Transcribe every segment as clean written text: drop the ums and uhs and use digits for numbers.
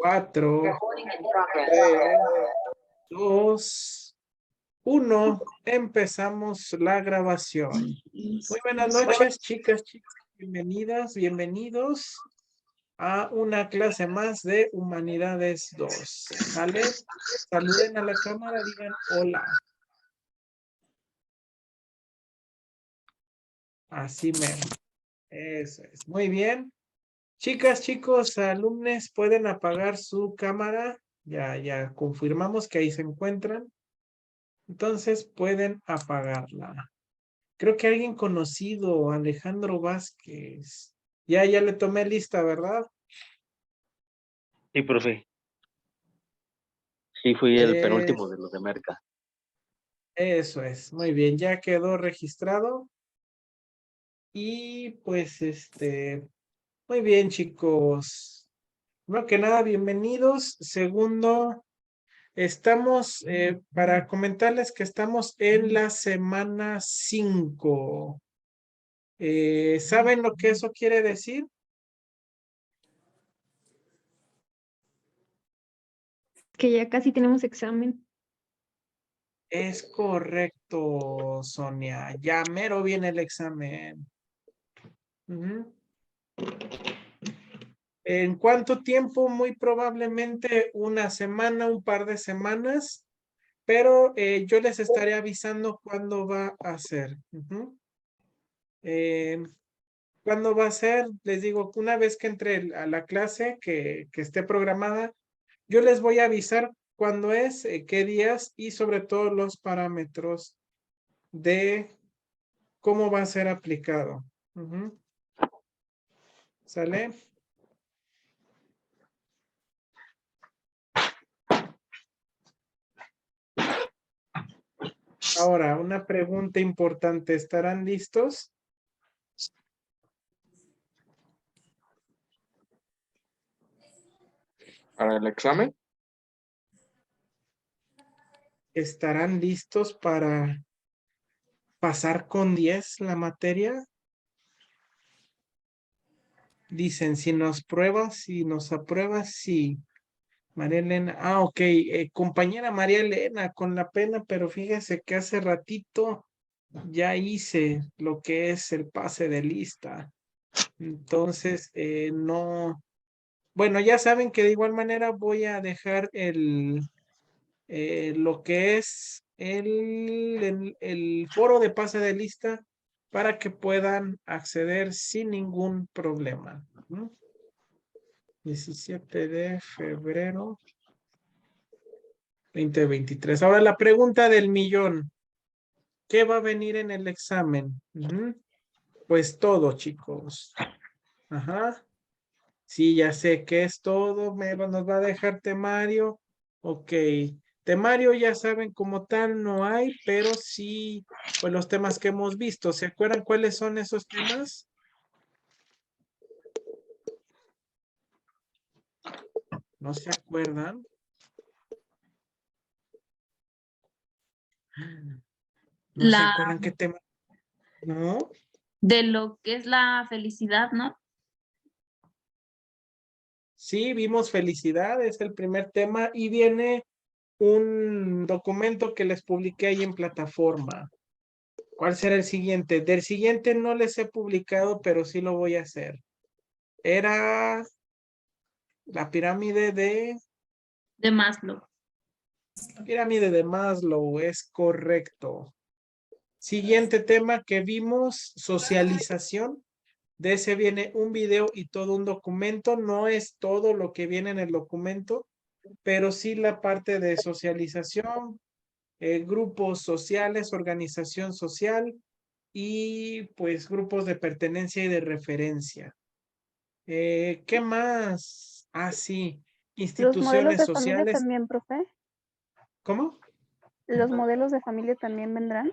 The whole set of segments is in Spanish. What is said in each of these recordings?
4, Recording in progress. 3, 2, 1. Empezamos la grabación. Muy buenas noches, chicas, chicos. Bienvenidas, bienvenidos a una clase más de Humanidades 2. ¿Sale? Saluden a la cámara, digan hola. Así mero. Eso es. Muy bien. Chicas, chicos, alumnos, ¿pueden apagar su cámara? Ya confirmamos que ahí se encuentran. Entonces pueden apagarla. Creo que alguien conocido, Alejandro Vázquez. Ya le tomé lista, ¿verdad? Sí, profe. Sí, fui el Eh, penúltimo de los de Merca. Eso es. Muy bien, ya quedó registrado. Y pues muy bien, chicos. Primero que nada, bienvenidos. Segundo, estamos para comentarles que estamos en la semana 5. ¿Saben lo que eso quiere decir? Que ya casi tenemos examen. Es correcto, Sonia. Ya mero viene el examen. Ujú. ¿En cuánto tiempo? Muy probablemente una semana, un par de semanas, pero yo les estaré avisando cuándo va a ser. Ujú. ¿Cuándo va a ser? Les digo, una vez que entre a la clase que esté programada, yo les voy a avisar cuándo es, qué días y sobre todo los parámetros de cómo va a ser aplicado. Ujú. ¿Sale? Ahora, una pregunta importante. ¿Estarán listos? ¿Para el examen? ¿Estarán listos para pasar con 10 la materia? Dicen, si nos pruebas, si nos apruebas, sí. María Elena, ok, compañera María Elena, con la pena, pero fíjese que hace ratito ya hice lo que es el pase de lista. Entonces, no. Bueno, ya saben que de igual manera voy a dejar lo que es el foro de pase de lista para que puedan acceder sin ningún problema. 17 de febrero 2023. Ahora la pregunta del millón. ¿Qué va a venir en el examen? Pues todo, chicos. Ajá. Sí, ya sé que es todo. Nos va a dejar temario. Ok. Temario ya saben como tal no hay, pero sí, pues los temas que hemos visto. ¿Se acuerdan cuáles son esos temas? ¿No se acuerdan? ¿No se acuerdan qué tema? ¿No? De lo que es la felicidad, ¿no? Sí, vimos felicidad, es el primer tema y viene un documento que les publiqué ahí en plataforma. ¿Cuál será el siguiente? Del siguiente no les he publicado, pero sí lo voy a hacer. Era la pirámide de... De Maslow. Pirámide de Maslow, es correcto. Siguiente tema que vimos, socialización. De ese viene un video y todo un documento. No es todo lo que viene en el documento, pero sí la parte de socialización, grupos sociales, organización social y pues grupos de pertenencia y de referencia. ¿Qué más? Ah, sí, ¿Los modelos instituciones de familia sociales. también, profe? ¿Cómo? ¿Los modelos de familia también vendrán?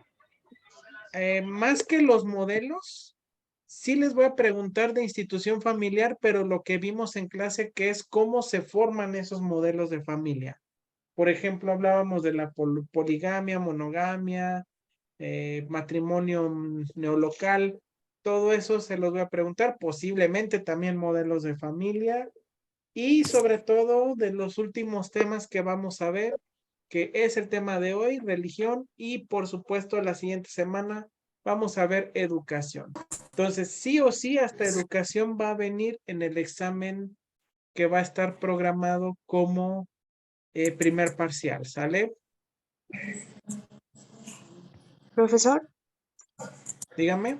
Más que los modelos, sí les voy a preguntar de institución familiar, pero lo que vimos en clase que es cómo se forman esos modelos de familia. Por ejemplo, hablábamos de la poligamia, monogamia, matrimonio neolocal, todo eso se los voy a preguntar, posiblemente también modelos de familia y sobre todo de los últimos temas que vamos a ver, que es el tema de hoy, religión, y por supuesto la siguiente semana vamos a ver educación. Entonces, sí o sí, hasta educación va a venir en el examen que va a estar programado como primer parcial, ¿sale? Profesor, Dígame.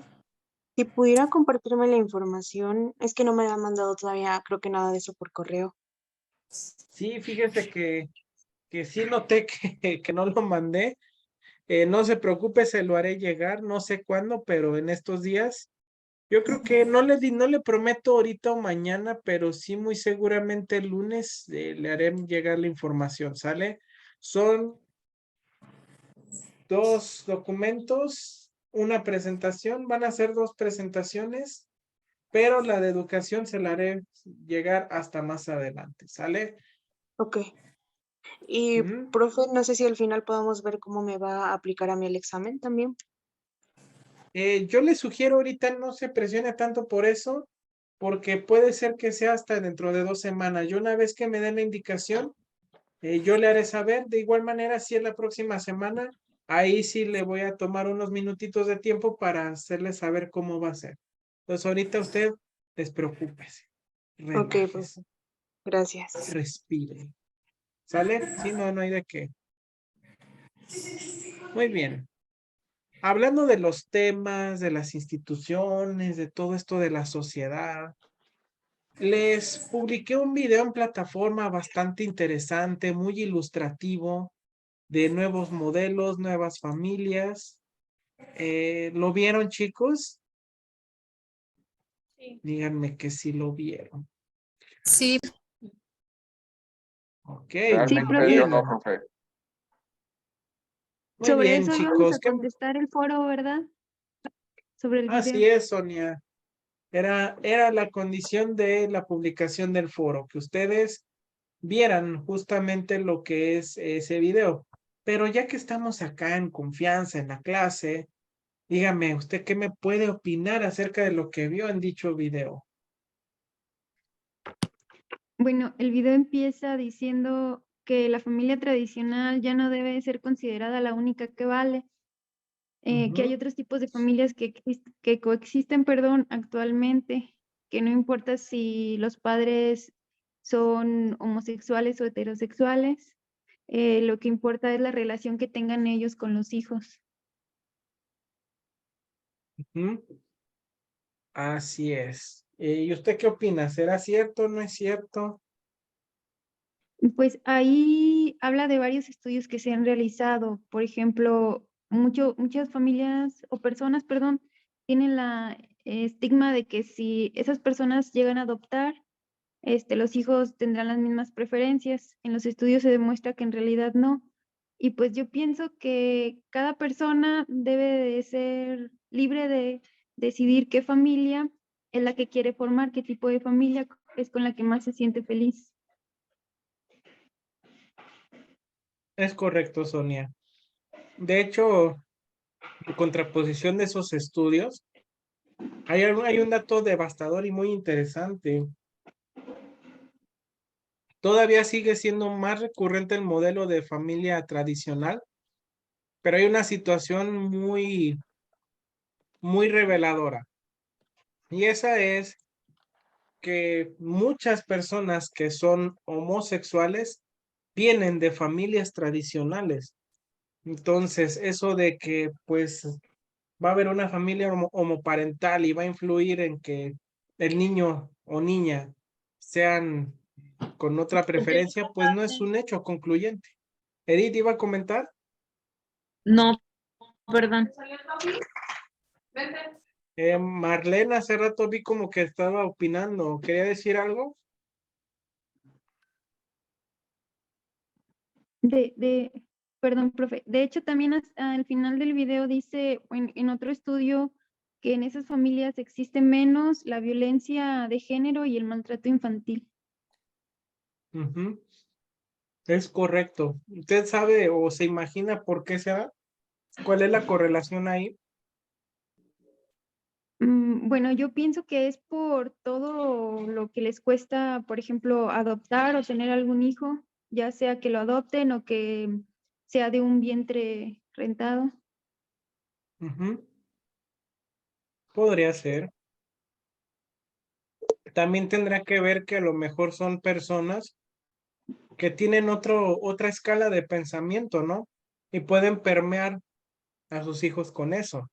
si pudiera compartirme la información, es que no me la han mandado todavía, creo que nada de eso por correo. Sí, fíjese que sí noté que no lo mandé. No se preocupe, se lo haré llegar, no sé cuándo, pero en estos días. Yo creo que no le prometo ahorita o mañana, pero sí muy seguramente el lunes le haré llegar la información, ¿sale? Son 2 documentos, una presentación, van a ser 2 presentaciones, pero la de educación se la haré llegar hasta más adelante, ¿sale? Ok. Y, Ujú. profe, no sé si al final podamos ver cómo me va a aplicar a mí el examen también. Yo le sugiero ahorita no se presione tanto por eso, porque puede ser que sea hasta dentro de 2 semanas. Yo una vez que me den la indicación, yo le haré saber. De igual manera, si es la próxima semana, ahí sí le voy a tomar unos minutitos de tiempo para hacerle saber cómo va a ser. Entonces, ahorita usted despreocúpese, Ok, relájese, profe. Gracias. respire. ¿Sale? Sí, no hay de qué. Muy bien. Hablando de los temas, de las instituciones, de todo esto de la sociedad, les publiqué un video en plataforma bastante interesante, muy ilustrativo, de nuevos modelos, nuevas familias. ¿Lo vieron, chicos? Díganme que sí lo vieron. Sí, Ok, Sí, muy profe. bien. profe. Muy Sobre bien, eso íbamos chicos. a contestar el foro, ¿verdad? Sobre el video. Así es, Sonia. Era la condición de la publicación del foro, que ustedes vieran justamente lo que es ese video. Pero ya que estamos acá en confianza en la clase, dígame, ¿usted qué me puede opinar acerca de lo que vio en dicho video? Bueno, el video empieza diciendo que la familia tradicional ya no debe ser considerada la única que vale, que hay Ujú. otros tipos de familias que coexisten, perdón, actualmente, que no importa si los padres son homosexuales o heterosexuales, lo que importa es la relación que tengan ellos con los hijos. Ujú. Así es. ¿Y usted qué opina? ¿Será cierto o no es cierto? Pues ahí habla de varios estudios que se han realizado. Por ejemplo, muchas familias o personas, perdón, tienen la estigma de que si esas personas llegan a adoptar, los hijos tendrán las mismas preferencias. En los estudios se demuestra que en realidad no. Y pues yo pienso que cada persona debe de ser libre de decidir qué familia es la que quiere formar, qué tipo de familia es con la que más se siente feliz. Es correcto, Sonia. De hecho, en contraposición de esos estudios, hay un dato devastador y muy interesante. Todavía sigue siendo más recurrente el modelo de familia tradicional, pero hay una situación muy reveladora. Y esa es que muchas personas que son homosexuales vienen de familias tradicionales. Entonces, eso de que pues va a haber una familia homoparental y va a influir en que el niño o niña sean con otra preferencia, pues no es un hecho concluyente. Edith iba a comentar. No, perdón. Marlene, hace rato vi como que estaba opinando. ¿Quería decir algo? Perdón, profe. De hecho, también al final del video dice en otro estudio que en esas familias existe menos la violencia de género y el maltrato infantil. Ujú, es correcto. ¿Usted sabe o se imagina por qué se da? ¿Cuál es la correlación ahí? Bueno, yo pienso que es por todo lo que les cuesta, por ejemplo, adoptar o tener algún hijo, ya sea que lo adopten o que sea de un vientre rentado. Ujú. Podría ser. También tendrá que ver que a lo mejor son personas que tienen otra escala de pensamiento, ¿no? Y pueden permear a sus hijos con eso.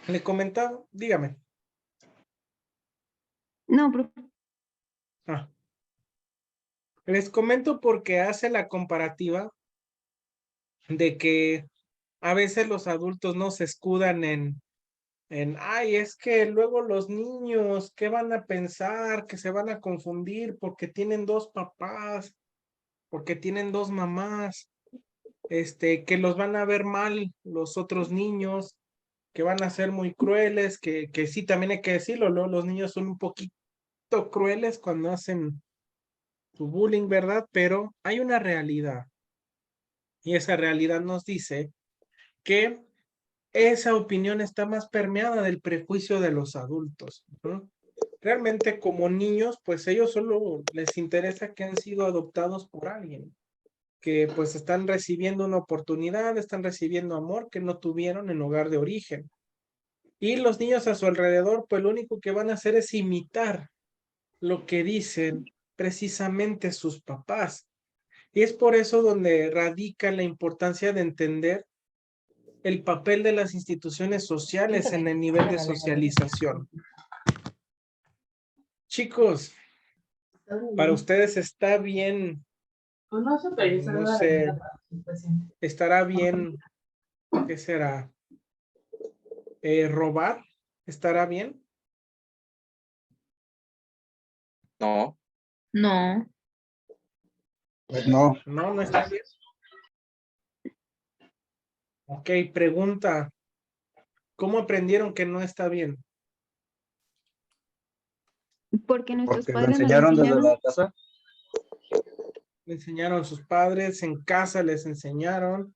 Le comentaba, dígame. No, profe. Ah, les comento porque hace la comparativa de que a veces los adultos no se escudan ay, es que luego los niños, ¿qué van a pensar? Que se van a confundir porque tienen dos papás, porque tienen dos mamás, que los van a ver mal los otros niños, que van a ser muy crueles, que sí, también hay que decirlo, ¿no? Los niños son un poquito crueles cuando hacen su bullying, ¿verdad? Pero hay una realidad y esa realidad nos dice que esa opinión está más permeada del prejuicio de los adultos, ¿no? Realmente como niños, pues ellos solo les interesa que han sido adoptados por alguien, que pues están recibiendo una oportunidad, están recibiendo amor que no tuvieron en hogar de origen. Y los niños a su alrededor, pues lo único que van a hacer es imitar lo que dicen precisamente sus papás. Y es por eso donde radica la importancia de entender el papel de las instituciones sociales en el nivel de socialización. Chicos, para ustedes está bien, no sé, estará bien, ¿qué será? ¿Robar? ¿Estará bien? No, No, Pues no, No, no está bien. Ok, pregunta, ¿cómo aprendieron que no está bien? Porque nuestros porque lo padres nos lo enseñaron desde enseñaron. la casa. Le enseñaron sus padres, en casa les enseñaron.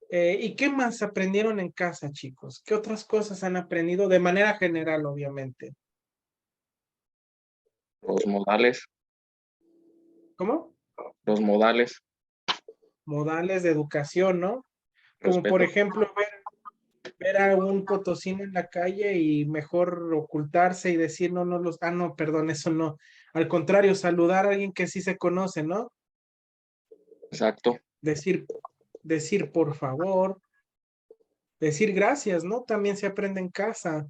¿Y qué más aprendieron en casa, chicos? ¿Qué otras cosas han aprendido de manera general, obviamente? los modales, ¿Cómo? los modales, Modales de educación, ¿no? Como por respeto. ejemplo ver a un potosino en la calle y mejor ocultarse y decir, no, no los, no, perdón, eso no. Al contrario, saludar a alguien que sí se conoce, ¿no? Exacto. Decir, decir por favor, decir gracias, ¿no? También se aprende en casa.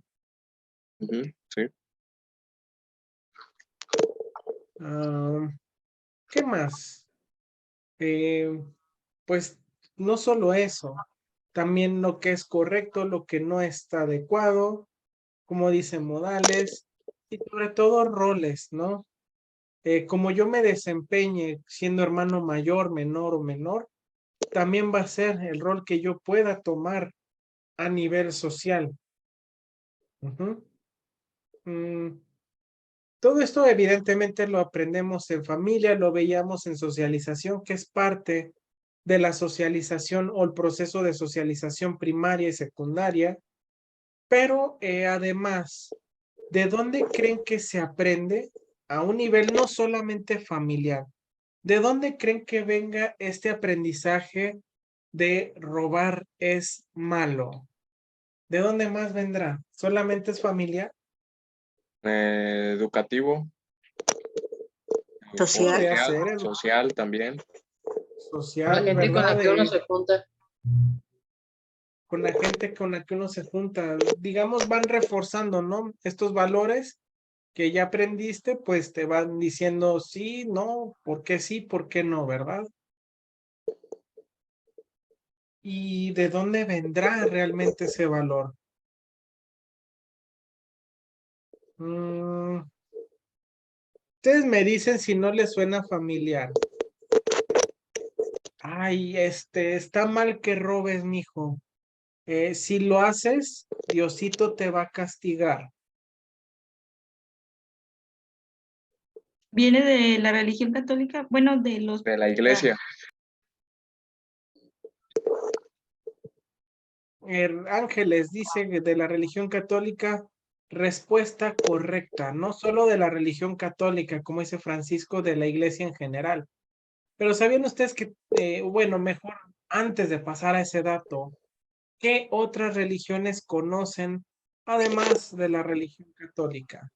Ujú, sí. Ah, ¿qué más? Eh, pues no solo eso, también lo que es correcto, lo que no está adecuado, como dicen modales y sobre todo roles, ¿no? Como yo me desempeñe siendo hermano mayor, menor o menor, también va a ser el rol que yo pueda tomar a nivel social. Ujú. Mm, todo esto evidentemente lo aprendemos en familia, lo veíamos en socialización, que es parte de la socialización o el proceso de socialización primaria y secundaria, pero además, ¿de dónde creen que se aprende a un nivel no solamente familiar? ¿De dónde creen que venga este aprendizaje de robar es malo? ¿De dónde más vendrá? ¿Solamente es familiar? Educativo, Social. Podría social, ser social también. la social, gente con la ¿verdad? que uno se junta. Con la gente con la que uno se junta, digamos, van reforzando, ¿no? Estos valores que ya aprendiste, pues te van diciendo sí, no, por qué no, ¿verdad? ¿Y de dónde vendrá realmente ese valor? Mm, ustedes me dicen si no les suena familiar. Ay, está mal que robes, mijo. Si lo haces, Diosito te va a castigar. Viene de la religión católica, bueno, de los... De la iglesia. Ángeles dice que de la religión católica, respuesta correcta, no solo de la religión católica, como dice Francisco, de la iglesia en general. Pero ¿sabían ustedes que, bueno, mejor antes de pasar a ese dato, qué otras religiones conocen además de la religión católica?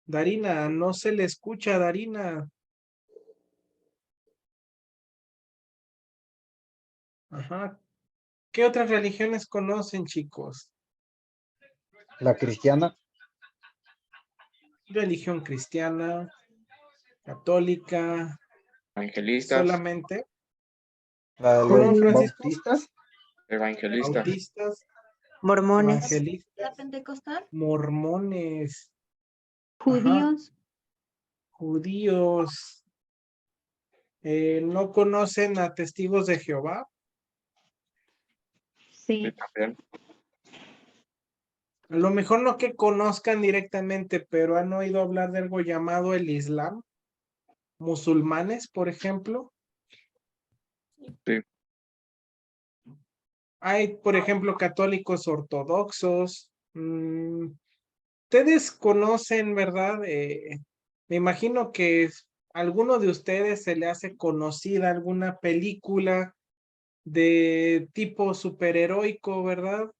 Darina, no se le escucha, Darina. Ajá. ¿Qué otras religiones conocen, chicos? La cristiana, Religión cristiana, católica, Evangelistas, solamente. la de ¿Cómo, los Francisco? bautistas, evangelistas, Bautistas, Mormones. ¿La evangelistas, pentecostal? mormones, ajá, Judíos. judíos. ¿No conocen a testigos de Jehová? sí, Sí. también. A lo mejor no que conozcan directamente, pero han oído hablar de algo llamado el Islam. Musulmanes, por ejemplo. Sí. Hay, por ejemplo, católicos ortodoxos. Ustedes conocen, ¿verdad? Me imagino que alguno de ustedes se le hace conocida alguna película de tipo superheroico, ¿verdad?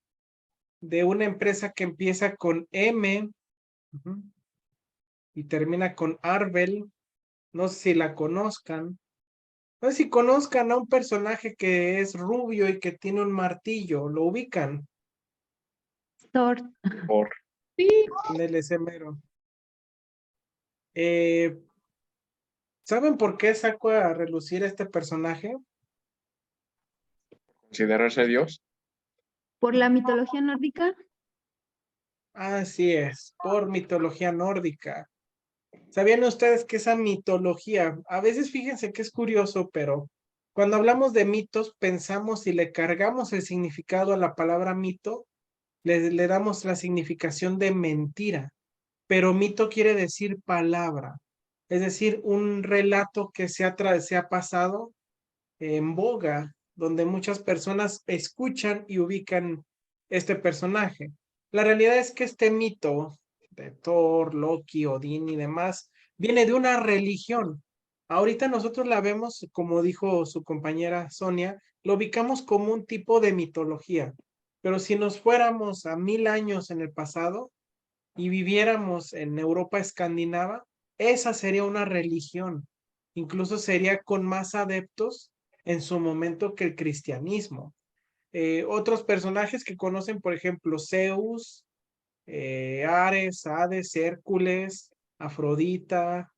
De una empresa que empieza con M, ujú, y termina con Arbel. No sé si la conozcan. No sé si conozcan a un personaje que es rubio y que tiene un martillo. ¿Lo ubican? Thor. Por Sí. En el esmero. ¿Saben por qué saco a relucir este personaje? considerarse Dios. Por la mitología nórdica. Así es, por mitología nórdica. ¿Sabían ustedes que esa mitología, a veces fíjense que es curioso, pero cuando hablamos de mitos, pensamos y le cargamos el significado a la palabra mito, le damos la significación de mentira, pero mito quiere decir palabra, es decir, un relato que se ha pasado en boga, donde muchas personas escuchan y ubican este personaje. La realidad es que este mito de Thor, Loki, Odín y demás viene de una religión. Ahorita nosotros la vemos, como dijo su compañera Sonia, lo ubicamos como un tipo de mitología. Pero si nos fuéramos a 1000 años en el pasado y viviéramos en Europa escandinava, esa sería una religión. Incluso sería con más adeptos en su momento que el cristianismo. Otros personajes que conocen, por ejemplo, Zeus, Ares, Hades, Hércules, Afrodita,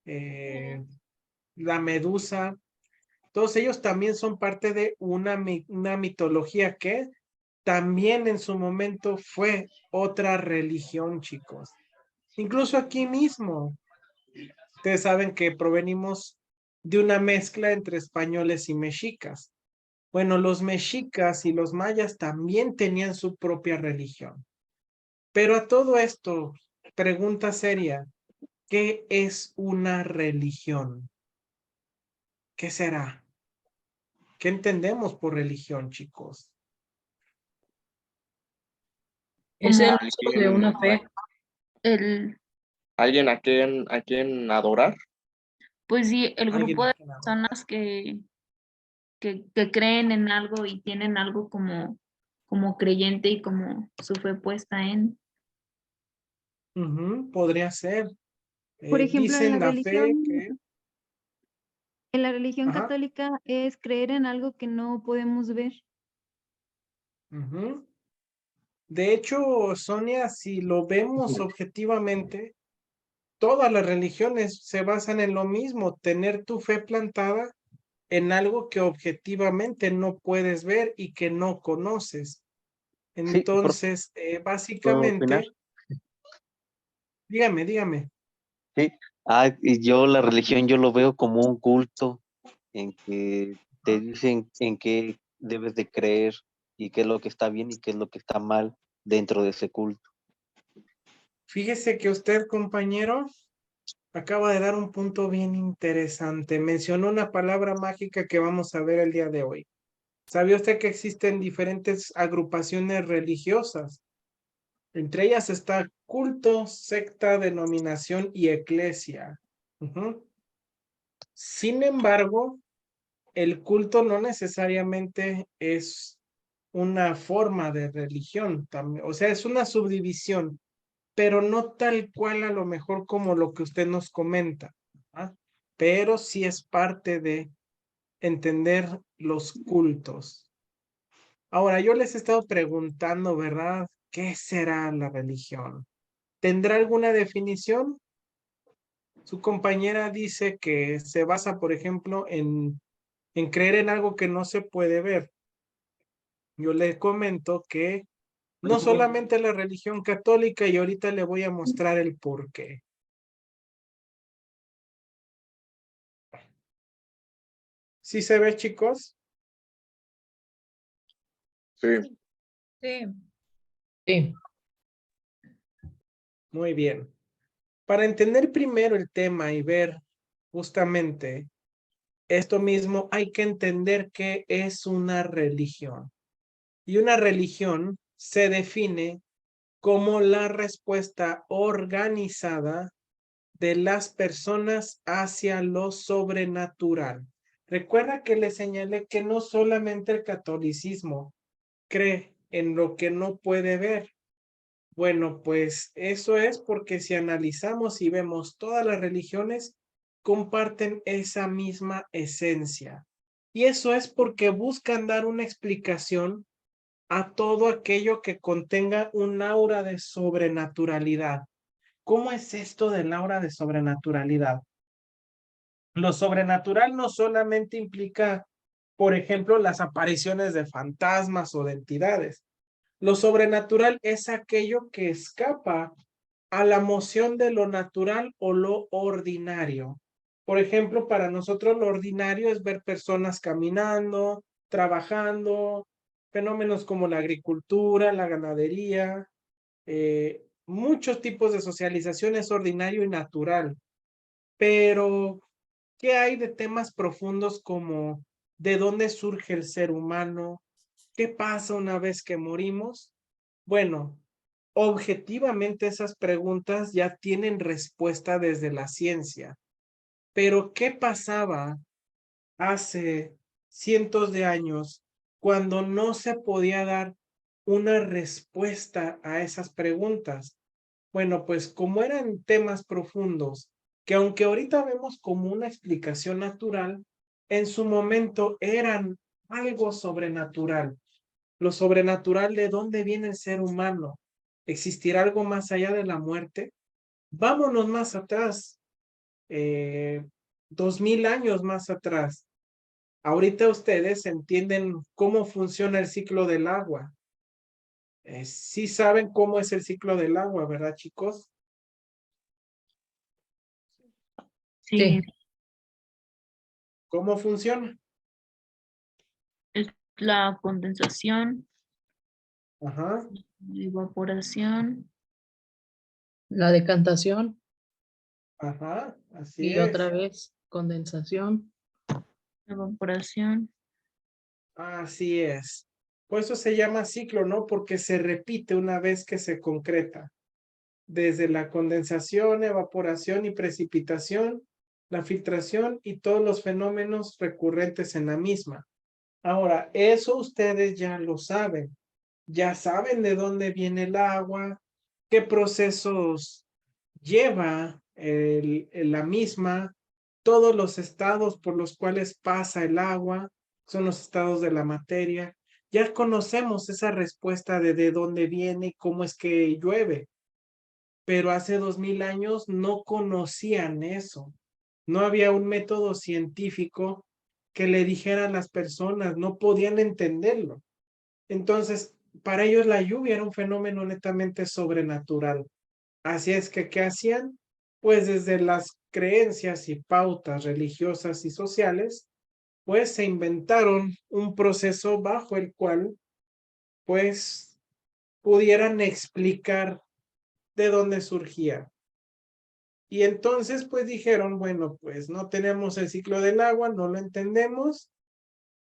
la Medusa, todos ellos también son parte de una mitología que también en su momento fue otra religión, chicos. Incluso aquí mismo, ustedes saben que provenimos de una mezcla entre españoles y mexicas. Bueno, los mexicas y los mayas también tenían su propia religión. Pero a todo esto, pregunta seria, ¿qué es una religión? ¿Qué será? ¿Qué entendemos por religión, chicos? Es el Alguien, uso de una fe. alguien a quien adorar. Pues sí, el ¿Alguien grupo de que nada? personas que creen en algo y tienen algo como creyente y como su fe puesta en. Podría ser. Por ejemplo, Dicen la fe que... en la religión Ajá. católica es creer en algo que no podemos ver. Ujú. De hecho, Sonia, si lo vemos objetivamente, todas las religiones se basan en lo mismo, tener tu fe plantada en algo que objetivamente no puedes ver y que no conoces. Sí, Entonces, ¿puedo opinar? básicamente, dígame. Sí. Y yo la religión yo lo veo como un culto en que te dicen en qué debes de creer y qué es lo que está bien y qué es lo que está mal dentro de ese culto. Fíjese que usted, compañero, acaba de dar un punto bien interesante. Mencionó una palabra mágica que vamos a ver el día de hoy. ¿Sabía usted que existen diferentes agrupaciones religiosas? Entre ellas está culto, secta, denominación y eclesia. Ujú. Sin embargo, el culto no necesariamente es una forma de religión, o sea, es una subdivisión, pero no tal cual a lo mejor como lo que usted nos comenta, ¿ah? Pero sí es parte de entender los cultos. Ahora, yo les he estado preguntando, ¿verdad? ¿Qué será la religión? ¿Tendrá alguna definición? Su compañera dice que se basa, por ejemplo, en creer en algo que no se puede ver. Yo le comento que no solamente la religión católica, y ahorita le voy a mostrar el por qué. ¿Sí se ve, chicos? Sí, Sí. Sí. Muy bien. Para entender primero el tema y ver justamente esto mismo, hay que entender qué es una religión. Y una religión se define como la respuesta organizada de las personas hacia lo sobrenatural. Recuerda que le señalé que no solamente el catolicismo cree en lo que no puede ver. Bueno, pues eso es porque si analizamos y vemos todas las religiones, comparten esa misma esencia. Y eso es porque buscan dar una explicación a todo aquello que contenga un aura de sobrenaturalidad. ¿Cómo es esto del aura de sobrenaturalidad? Lo sobrenatural no solamente implica, por ejemplo, las apariciones de fantasmas o de entidades. Lo sobrenatural es aquello que escapa a la moción de lo natural o lo ordinario. Por ejemplo, para nosotros lo ordinario es ver personas caminando, trabajando, fenómenos como la agricultura, la ganadería, muchos tipos de socialización es ordinario y natural. Pero, ¿qué hay de temas profundos como de dónde surge el ser humano? ¿Qué pasa una vez que morimos? Bueno, objetivamente esas preguntas ya tienen respuesta desde la ciencia. Pero ¿qué pasaba hace cientos de años cuando no se podía dar una respuesta a esas preguntas? Bueno, pues como eran temas profundos, que aunque ahorita vemos como una explicación natural, en su momento eran algo sobrenatural. Lo sobrenatural, ¿de dónde viene el ser humano? ¿Existirá algo más allá de la muerte? Vámonos más atrás, 2000 años más atrás. Ahorita ustedes entienden cómo funciona el ciclo del agua. Sí saben cómo es el ciclo del agua, ¿verdad, chicos? Sí, ¿Cómo funciona? es la condensación, Ajá, evaporación, La decantación ajá, así y otra es. vez condensación. evaporación. Así es. Por eso se llama ciclo, ¿no? Porque se repite una vez que se concreta. Desde la condensación, evaporación y precipitación, la filtración y todos los fenómenos recurrentes en la misma. Ahora, eso ustedes ya lo saben. Ya saben de dónde viene el agua, qué procesos lleva la misma, todos los estados por los cuales pasa el agua, son los estados de la materia. Ya conocemos esa respuesta de dónde viene y cómo es que llueve, pero hace 2000 años no conocían eso. No había un método científico que le dijera a las personas, no podían entenderlo. Entonces, para ellos la lluvia era un fenómeno netamente sobrenatural. Así es que, ¿qué hacían? Pues desde las creencias y pautas religiosas y sociales, pues se inventaron un proceso bajo el cual, pues, pudieran explicar de dónde surgía. Y entonces pues dijeron, bueno, pues no tenemos el ciclo del agua, no lo entendemos,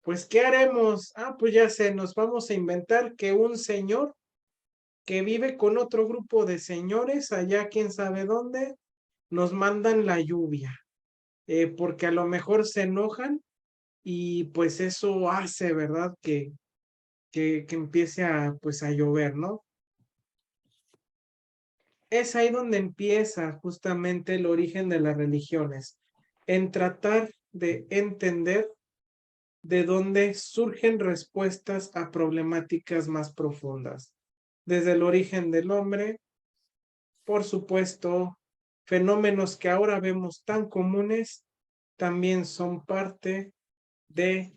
pues ¿qué haremos? Ah, pues ya sé, nos vamos a inventar que un señor que vive con otro grupo de señores allá quién sabe dónde, nos mandan la lluvia, porque a lo mejor se enojan y pues eso hace, ¿verdad? Que empiece a, pues, a llover, ¿no? Es ahí donde empieza justamente el origen de las religiones, en tratar de entender de dónde surgen respuestas a problemáticas más profundas. Desde el origen del hombre, por supuesto, fenómenos que ahora vemos tan comunes también son parte de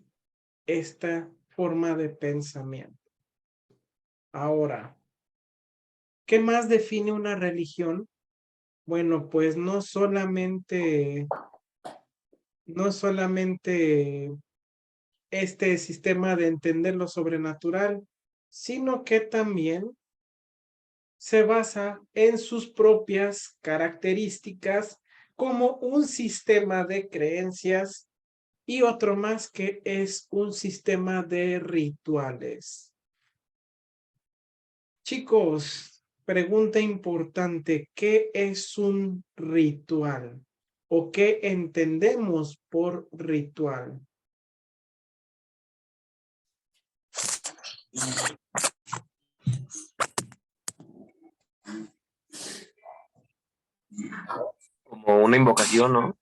esta forma de pensamiento. Ahora, ¿qué más define una religión? Bueno, pues no solamente este sistema de entender lo sobrenatural, sino que también se basa en sus propias características como un sistema de creencias y otro más que es un sistema de rituales. Chicos, pregunta importante, ¿qué es un ritual? ¿O qué entendemos por ritual? Como una invocación, ¿no?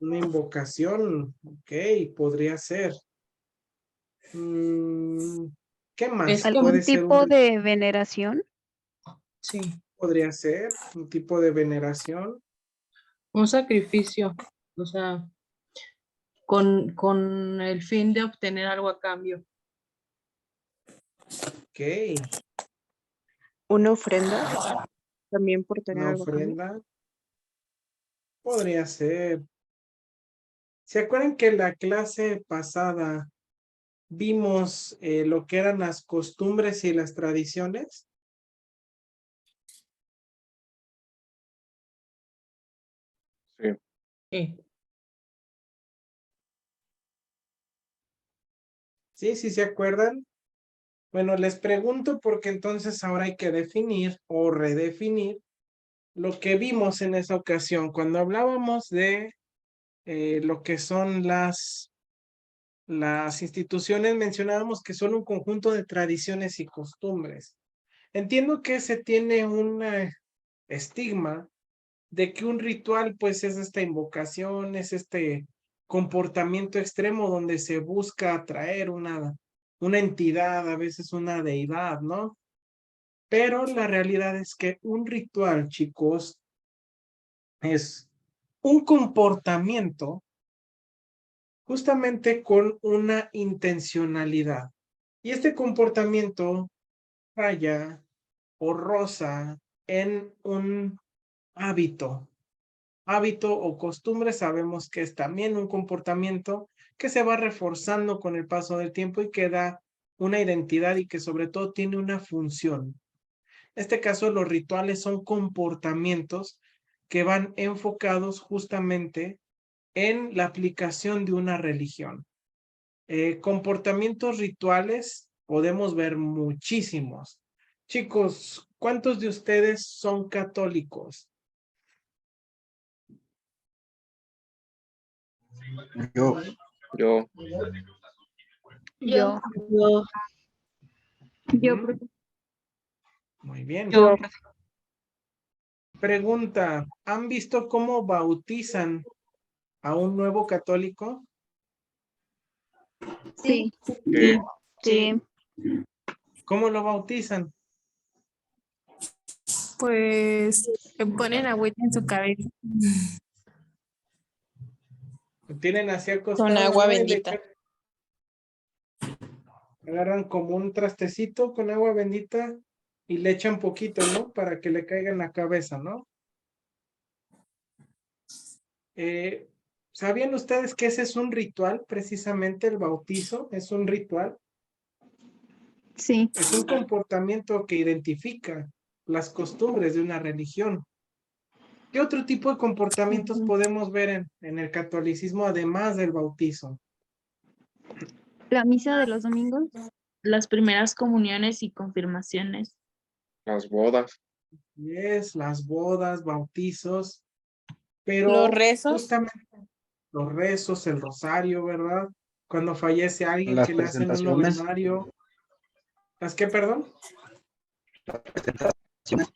Una invocación, ok, podría ser. ¿Qué más? Es Puede ¿Algún ser tipo de veneración? Sí, podría ser un tipo de veneración. un sacrificio, o sea, con el fin de obtener algo a cambio. Ok, Una ofrenda, también por tener una algo a cambio. ofrenda. Podría ser. ¿Se acuerdan que en la clase pasada vimos lo que eran las costumbres y las tradiciones? Sí. Sí. Sí, sí se acuerdan. Bueno, les pregunto porque entonces ahora hay que definir o redefinir lo que vimos en esa ocasión cuando hablábamos de lo que son las instituciones. Mencionábamos que son un conjunto de tradiciones y costumbres. Entiendo que se tiene un estigma de que un ritual pues es esta invocación, es este comportamiento extremo donde se busca atraer una entidad, a veces una deidad, ¿no? Pero la realidad es que un ritual, chicos, es un comportamiento justamente con una intencionalidad. Y este comportamiento raya o roza en un hábito. Hábito o costumbre sabemos que es también un comportamiento que se va reforzando con el paso del tiempo y que da una identidad y que sobre todo tiene una función. En este caso, los rituales son comportamientos que van enfocados justamente en la aplicación de una religión. Comportamientos rituales podemos ver muchísimos. Chicos, ¿cuántos de ustedes son católicos? Yo, Yo, Yo, Yo, yo, Ujú, muy bien. Yo, Pregunta, ¿han visto cómo bautizan a un nuevo católico? sí, ¿qué? sí. ¿Cómo lo bautizan? Pues le ponen agüita en su cabeza. Lo tienen así Con acostado, agua ¿no? Y le bendita. agarran como un trastecito con agua bendita y le echan poquito, ¿no? Para que le caiga en la cabeza, ¿no? ¿Sabían ustedes que ese es un ritual? Precisamente el bautizo es un ritual. Sí, Es un comportamiento que identifica las costumbres de una religión. ¿Qué otro tipo de comportamientos Ujú. podemos ver en el catolicismo además del bautizo? La misa de los domingos, Las primeras comuniones y confirmaciones. Las bodas. Las bodas, bautizos, Los pero rezos, justamente los rezos, el rosario, ¿verdad? Cuando fallece alguien Las que le hacen un presentaciones. novenario. ¿Las qué, perdón? Las presentaciones.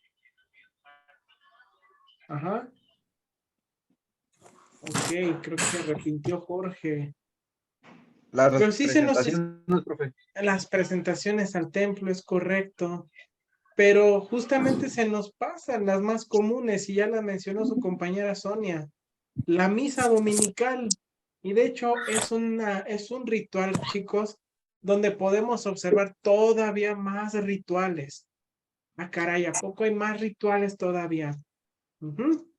Ajá. Ok, creo que se arrepintió Jorge. Las Pero sí se nos... presentaciones, profe. Las presentaciones al templo, es correcto. Pero justamente se nos pasan las más comunes y ya la mencionó su compañera Sonia. La misa dominical. Y de hecho es un ritual, chicos, donde podemos observar todavía más rituales. Ah, caray, ¿a poco hay más rituales todavía? Ujú.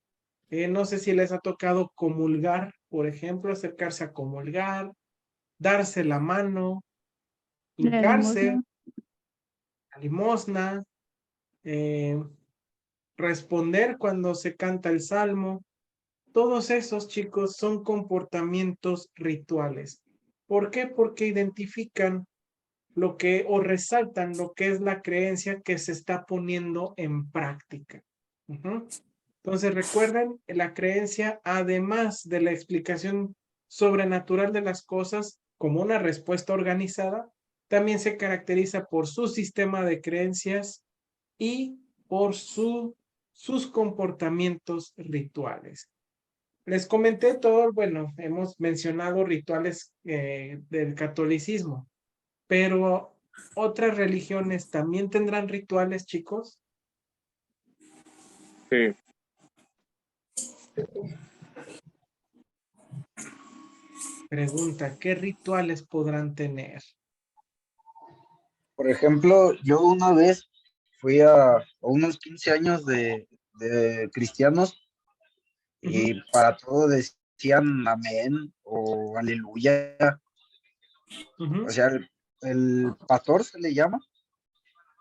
No sé si les ha tocado comulgar, por ejemplo, acercarse a comulgar, darse la mano, la hincarse, limosna. la limosna, eh, responder cuando se canta el salmo. Todos esos, chicos, son comportamientos rituales. ¿Por qué? Porque identifican lo que o resaltan lo que es la creencia que se está poniendo en práctica. Ujú. Entonces, recuerden, la creencia, además de la explicación sobrenatural de las cosas como una respuesta organizada, también se caracteriza por su sistema de creencias y por sus comportamientos rituales. Les comenté todo, bueno, hemos mencionado rituales del catolicismo, pero otras religiones también tendrán rituales, chicos. Sí. Pregunta, ¿qué rituales podrán tener? Por ejemplo, yo una vez fui a unos 15 años de cristianos y Ujú, para todo decían amén o aleluya. O ujú, sea, el pastor se le llama,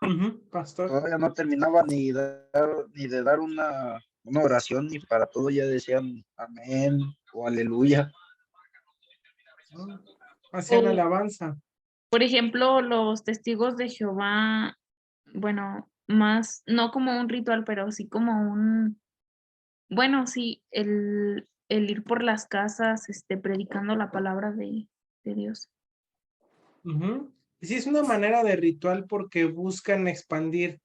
ujú, pastor. todavía no terminaba ni de dar una oración y para todo ya decían amén o aleluya. Hacían O, alabanza. por ejemplo, los testigos de Jehová, bueno, más, no como un ritual, pero sí como bueno, sí, el ir por las casas, predicando la palabra de Dios. Ujú. Y sí, es una manera de ritual porque buscan expandir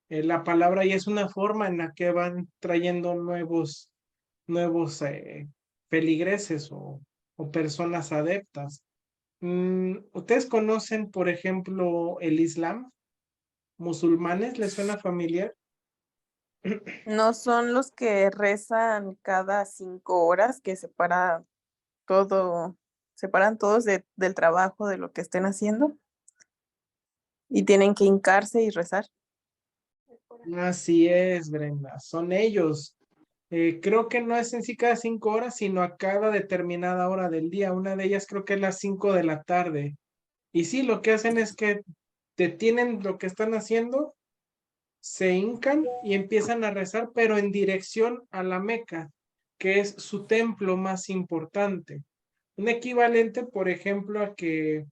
la palabra y es una forma en la que van trayendo nuevos feligreses o personas adeptas. ¿Ustedes conocen, por ejemplo, el Islam? ¿Musulmanes? ¿Les suena familiar? no son los que rezan cada 5 horas, que separan todos del trabajo, de lo que estén haciendo, y tienen que hincarse y rezar. Así es, Brenda, son ellos. Creo que no es en sí cada 5 horas, sino a cada determinada hora del día. Una de ellas creo que es las 5 de la tarde. Y sí, lo que hacen es que detienen lo que están haciendo, se hincan y empiezan a rezar, pero en dirección a la Meca, que es su templo más importante. Un equivalente, por ejemplo, a que,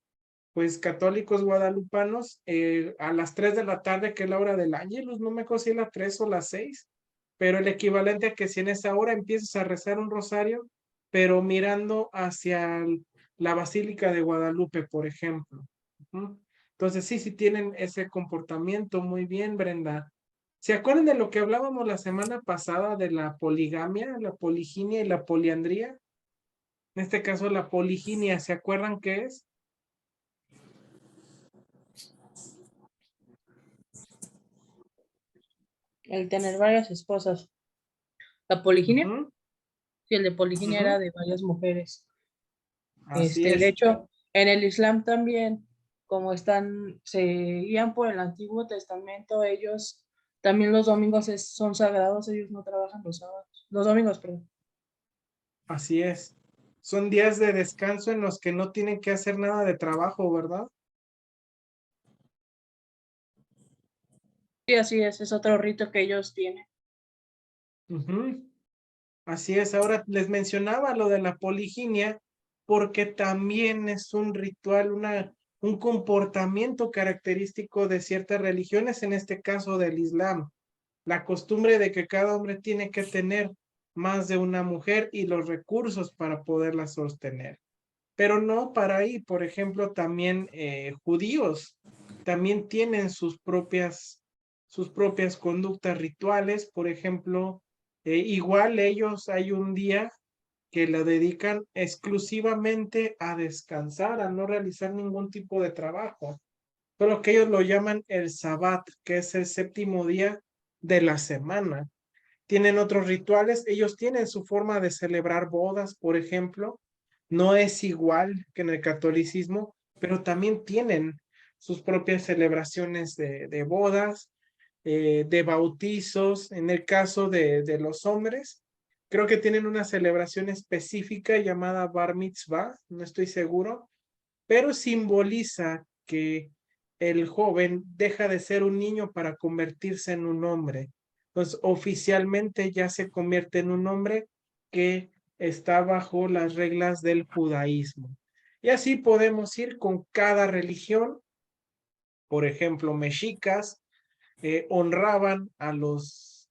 pues, católicos guadalupanos, a las 3 de la tarde, que es la hora del Ángelus, no me acuerdo si es las 3 o las 6, pero el equivalente a que si en esa hora empiezas a rezar un rosario, pero mirando hacia la Basílica de Guadalupe, por ejemplo. Ujú. Entonces, sí tienen ese comportamiento. Muy bien, Brenda. ¿Se acuerdan de lo que hablábamos la semana pasada de la poligamia, la poliginia y la poliandría? En este caso, la poliginia, ¿se acuerdan qué es? El tener varias esposas. La poliginia, Ujú, sí, el de poliginia ujú. era de varias mujeres. Así De es. hecho, en el Islam también, como se guían por el Antiguo Testamento, ellos también los domingos son sagrados, ellos no trabajan los sábados, los domingos, perdón. Así es. Son días de descanso en los que no tienen que hacer nada de trabajo, ¿verdad? Sí, así es otro rito que ellos tienen. Ujú. Así es, ahora les mencionaba lo de la poliginia, porque también es un ritual, un comportamiento característico de ciertas religiones, en este caso del Islam. La costumbre de que cada hombre tiene que tener más de una mujer y los recursos para poderla sostener. Pero no para ahí, por ejemplo, también judíos también tienen sus propias conductas rituales, por ejemplo, igual ellos hay un día que lo dedican exclusivamente a descansar, a no realizar ningún tipo de trabajo, pero que ellos lo llaman el Sabbat, que es el séptimo día de la semana. Tienen otros rituales, ellos tienen su forma de celebrar bodas, por ejemplo, no es igual que en el catolicismo, pero también tienen sus propias celebraciones de bodas, de bautizos, en el caso de los hombres, creo que tienen una celebración específica llamada Bar Mitzvah, no estoy seguro, pero simboliza que el joven deja de ser un niño para convertirse en un hombre. Entonces, oficialmente ya se convierte en un hombre que está bajo las reglas del judaísmo. Y así podemos ir con cada religión. Por ejemplo, mexicas honraban a los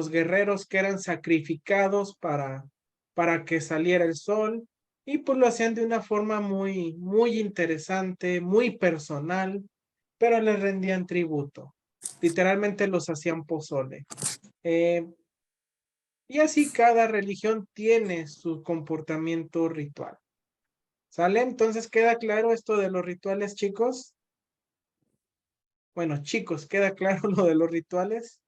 guerreros que eran sacrificados para que saliera el sol, y pues lo hacían de una forma muy, muy interesante, muy personal, pero les rendían tributo. Literalmente los hacían pozole. Y así cada religión tiene su comportamiento ritual. ¿Sale? Entonces, ¿queda claro esto de los rituales, chicos? Bueno, chicos, ¿queda claro lo de los rituales?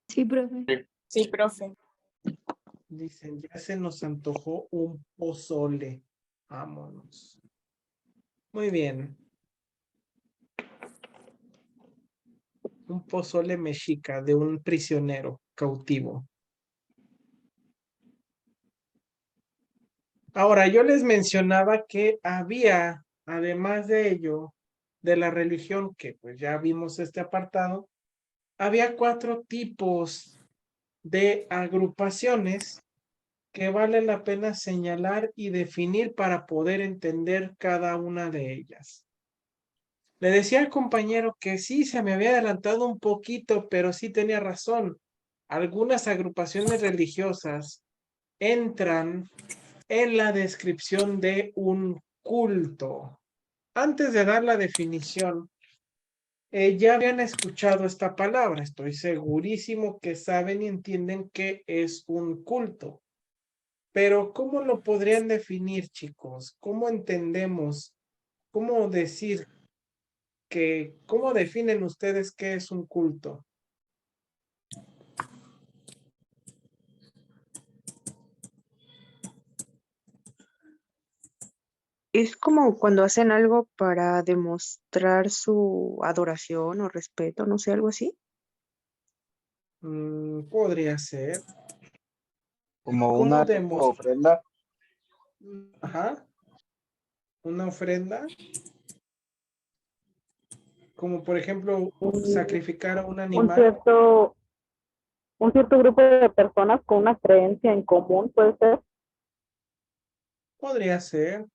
Sí, profe. Sí, profe. Dicen, ya se nos antojó un pozole. Vámonos. Muy bien. Un pozole mexica de un prisionero cautivo. Ahora, yo les mencionaba que había, además de ello, de la religión, que pues ya vimos este apartado, había 4 tipos de agrupaciones que vale la pena señalar y definir para poder entender cada una de ellas. Le decía al compañero que sí, se me había adelantado un poquito, pero sí tenía razón. Algunas agrupaciones religiosas entran en la descripción de un culto. Antes de dar la definición, ya habían escuchado esta palabra. Estoy segurísimo que saben y entienden qué es un culto. Pero ¿cómo lo podrían definir, chicos? ¿Cómo entendemos? ¿Cómo decir cómo definen ustedes qué es un culto? Es como cuando hacen algo para demostrar su adoración o respeto, no sé, algo así. Podría ser. Como ¿Cómo una tipo demostrar? ofrenda. Ajá. Una ofrenda. Como por ejemplo, un, sacrificar a un un animal. cierto, un cierto grupo de personas con una creencia en común, puede ser. Podría ser.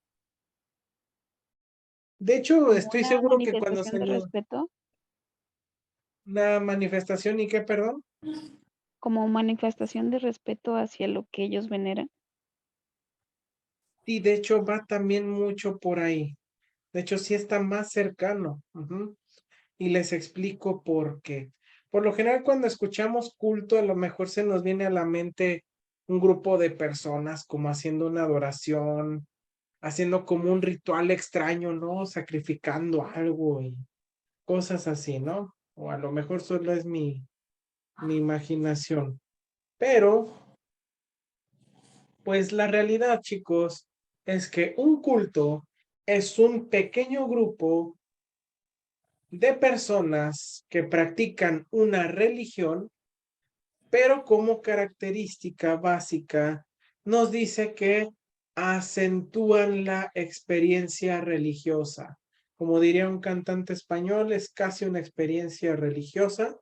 De hecho, Como estoy una seguro que cuando manifestación se de lo... respeto, Una manifestación y qué, perdón. como manifestación de respeto hacia lo que ellos veneran. Y de hecho va también mucho por ahí. De hecho, sí está más cercano. Ujú. Y les explico por qué. Por lo general, cuando escuchamos culto, a lo mejor se nos viene a la mente un grupo de personas como haciendo una adoración, haciendo como un ritual extraño, ¿no? Sacrificando algo y cosas así, ¿no? O a lo mejor solo es mi imaginación. Pero, pues la realidad, chicos, es que un culto es un pequeño grupo de personas que practican una religión, pero como característica básica nos dice que acentúan la experiencia religiosa. Como diría un cantante español, es casi una experiencia religiosa.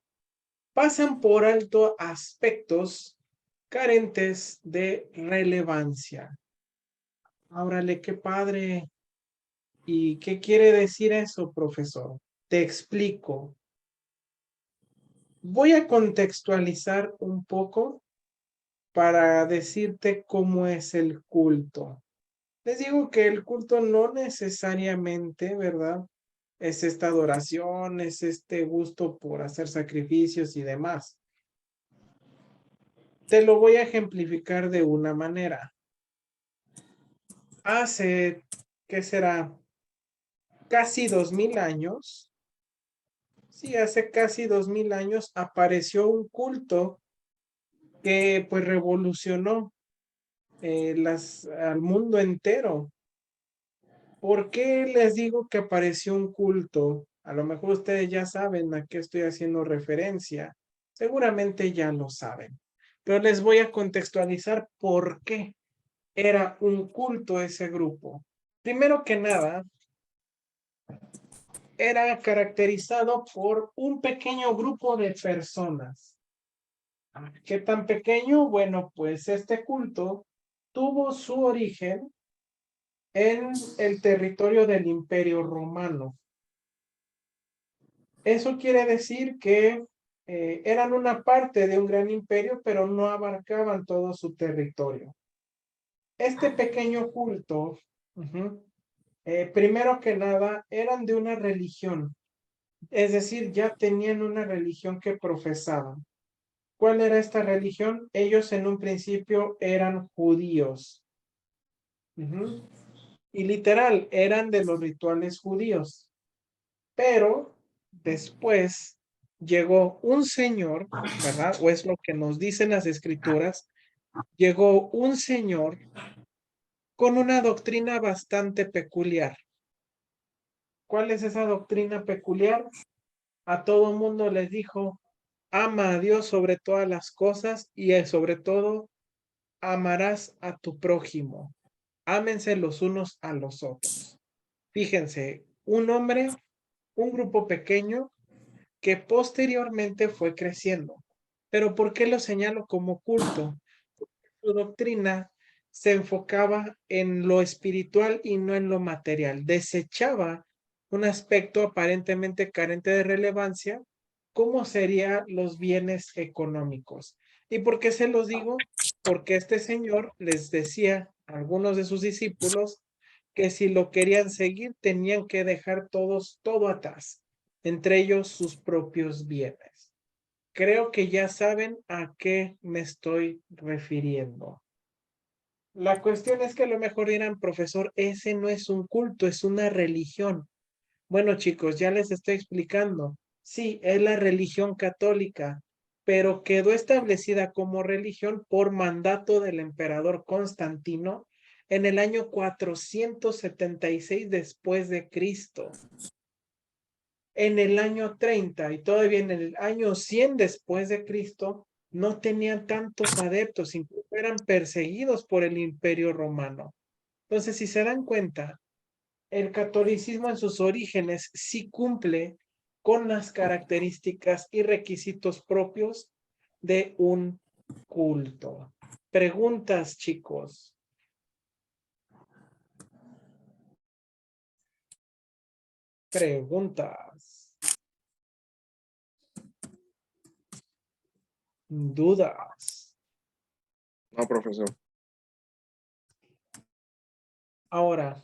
Pasan por alto aspectos carentes de relevancia. Órale, qué padre. ¿Y qué quiere decir eso, profesor? Te explico. Voy a contextualizar un poco para decirte cómo es el culto. Les digo que el culto no necesariamente, ¿verdad? Es esta adoración, es este gusto por hacer sacrificios y demás. Te lo voy a ejemplificar de una manera. Hace, ¿qué será? Casi 2000 años. Sí, hace casi 2000 años apareció un culto que pues revolucionó al mundo entero. ¿Por qué les digo que apareció un culto? A lo mejor ustedes ya saben a qué estoy haciendo referencia. Seguramente ya lo saben. Pero les voy a contextualizar por qué era un culto ese grupo. Primero que nada, era caracterizado por un pequeño grupo de personas. ¿Qué tan pequeño? Bueno, pues este culto tuvo su origen en el territorio del Imperio Romano. Eso quiere decir que eran una parte de un gran imperio, pero no abarcaban todo su territorio. Este pequeño culto, primero que nada, eran de una religión, es decir, ya tenían una religión que profesaban. ¿Cuál era esta religión? Ellos en un principio eran judíos. Y literal, eran de los rituales judíos. Pero después llegó un señor, ¿verdad? O es lo que nos dicen las escrituras, llegó un señor con una doctrina bastante peculiar. ¿Cuál es esa doctrina peculiar? A todo mundo les dijo, ama a Dios sobre todas las cosas y sobre todo amarás a tu prójimo. Ámense los unos a los otros. Fíjense, un grupo pequeño que posteriormente fue creciendo. Pero ¿por qué lo señalo como culto? Su doctrina se enfocaba en lo espiritual y no en lo material. Desechaba un aspecto aparentemente carente de relevancia, como serían los bienes económicos. ¿Y por qué se los digo? Porque este señor les decía a algunos de sus discípulos que si lo querían seguir tenían que dejar todo atrás, entre ellos sus propios bienes. Creo que ya saben a qué me estoy refiriendo. La cuestión es que a lo mejor dirán, profesor, ese no es un culto, es una religión. Bueno, chicos, ya les estoy explicando. Sí, es la religión católica, pero quedó establecida como religión por mandato del emperador Constantino en el año 476 después de Cristo. En el año 30 y todavía en el año 100 después de Cristo, no tenían tantos adeptos, incluso eran perseguidos por el Imperio Romano. Entonces, si se dan cuenta, el catolicismo en sus orígenes sí cumple con las características y requisitos propios de un culto. Preguntas, chicos. Preguntas. Dudas. No, profesor. Ahora,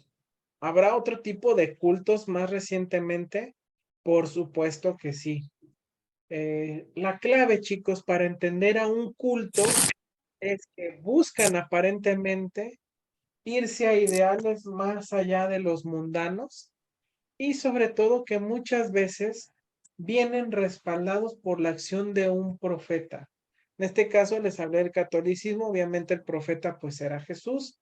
¿habrá otro tipo de cultos más recientemente? Por supuesto que sí. La clave, chicos, para entender a un culto es que buscan aparentemente irse a ideales más allá de los mundanos y sobre todo que muchas veces vienen respaldados por la acción de un profeta. En este caso les hablé del catolicismo, obviamente el profeta pues era Jesús,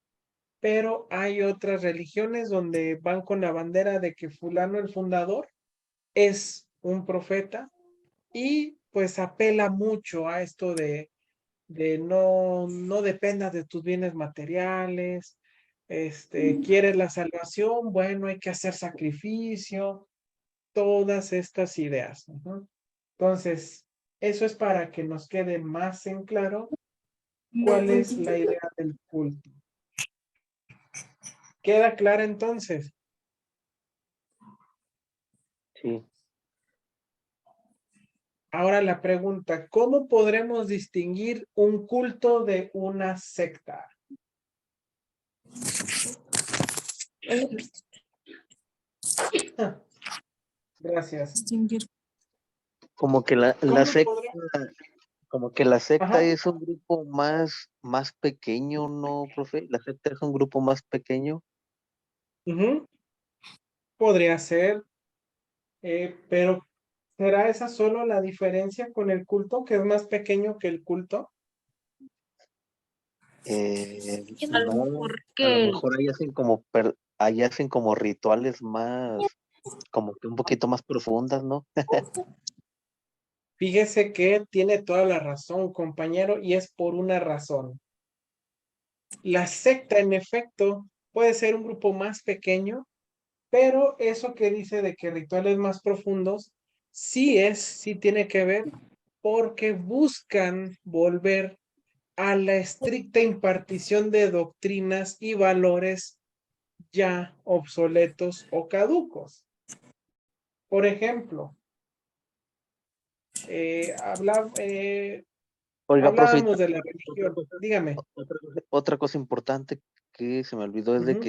pero hay otras religiones donde van con la bandera de que fulano el fundador es un profeta y pues apela mucho a esto de no dependas de tus bienes materiales, quieres la salvación, bueno, hay que hacer sacrificio, todas estas ideas. Entonces, eso es para que nos quede más en claro cuál es la idea del culto. ¿Queda clara entonces? Sí. Ahora la pregunta, ¿cómo podremos distinguir un culto de una secta? Gracias. Como que la ¿Cómo secta, podremos? como que la secta Ajá. es un grupo más pequeño, ¿no, profe? La secta es un grupo más pequeño. Ujú. Podría ser, pero ¿será esa solo la diferencia con el culto, que es más pequeño que el culto? A lo No, mejor a lo que mejor ahí hacen como rituales más, como que un poquito más profundas, ¿no? Fíjese que tiene toda la razón, compañero, y es por una razón. La secta, en efecto, puede ser un grupo más pequeño, pero eso que dice de que rituales más profundos, sí tiene que ver, porque buscan volver a la estricta impartición de doctrinas y valores ya obsoletos o caducos. Por ejemplo, Oiga, profe, hablábamos de la religión. Dígame. otra cosa importante que se me olvidó es de Ujú,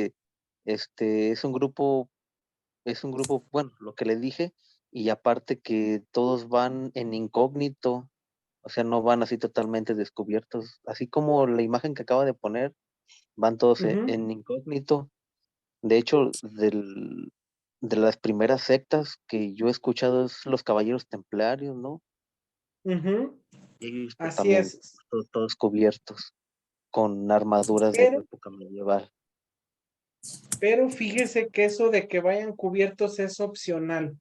que es un grupo, bueno, lo que le dije, y aparte que todos van en incógnito, o sea, no van así totalmente descubiertos, así como la imagen que acaba de poner, van todos ujú, en incógnito. De hecho, de las primeras sectas que yo he escuchado es los Caballeros Templarios, ¿no? ujú. Ellos pues Así también, es. todos cubiertos, con armaduras de la Pero, época medieval. pero fíjese que eso de que vayan cubiertos es opcional,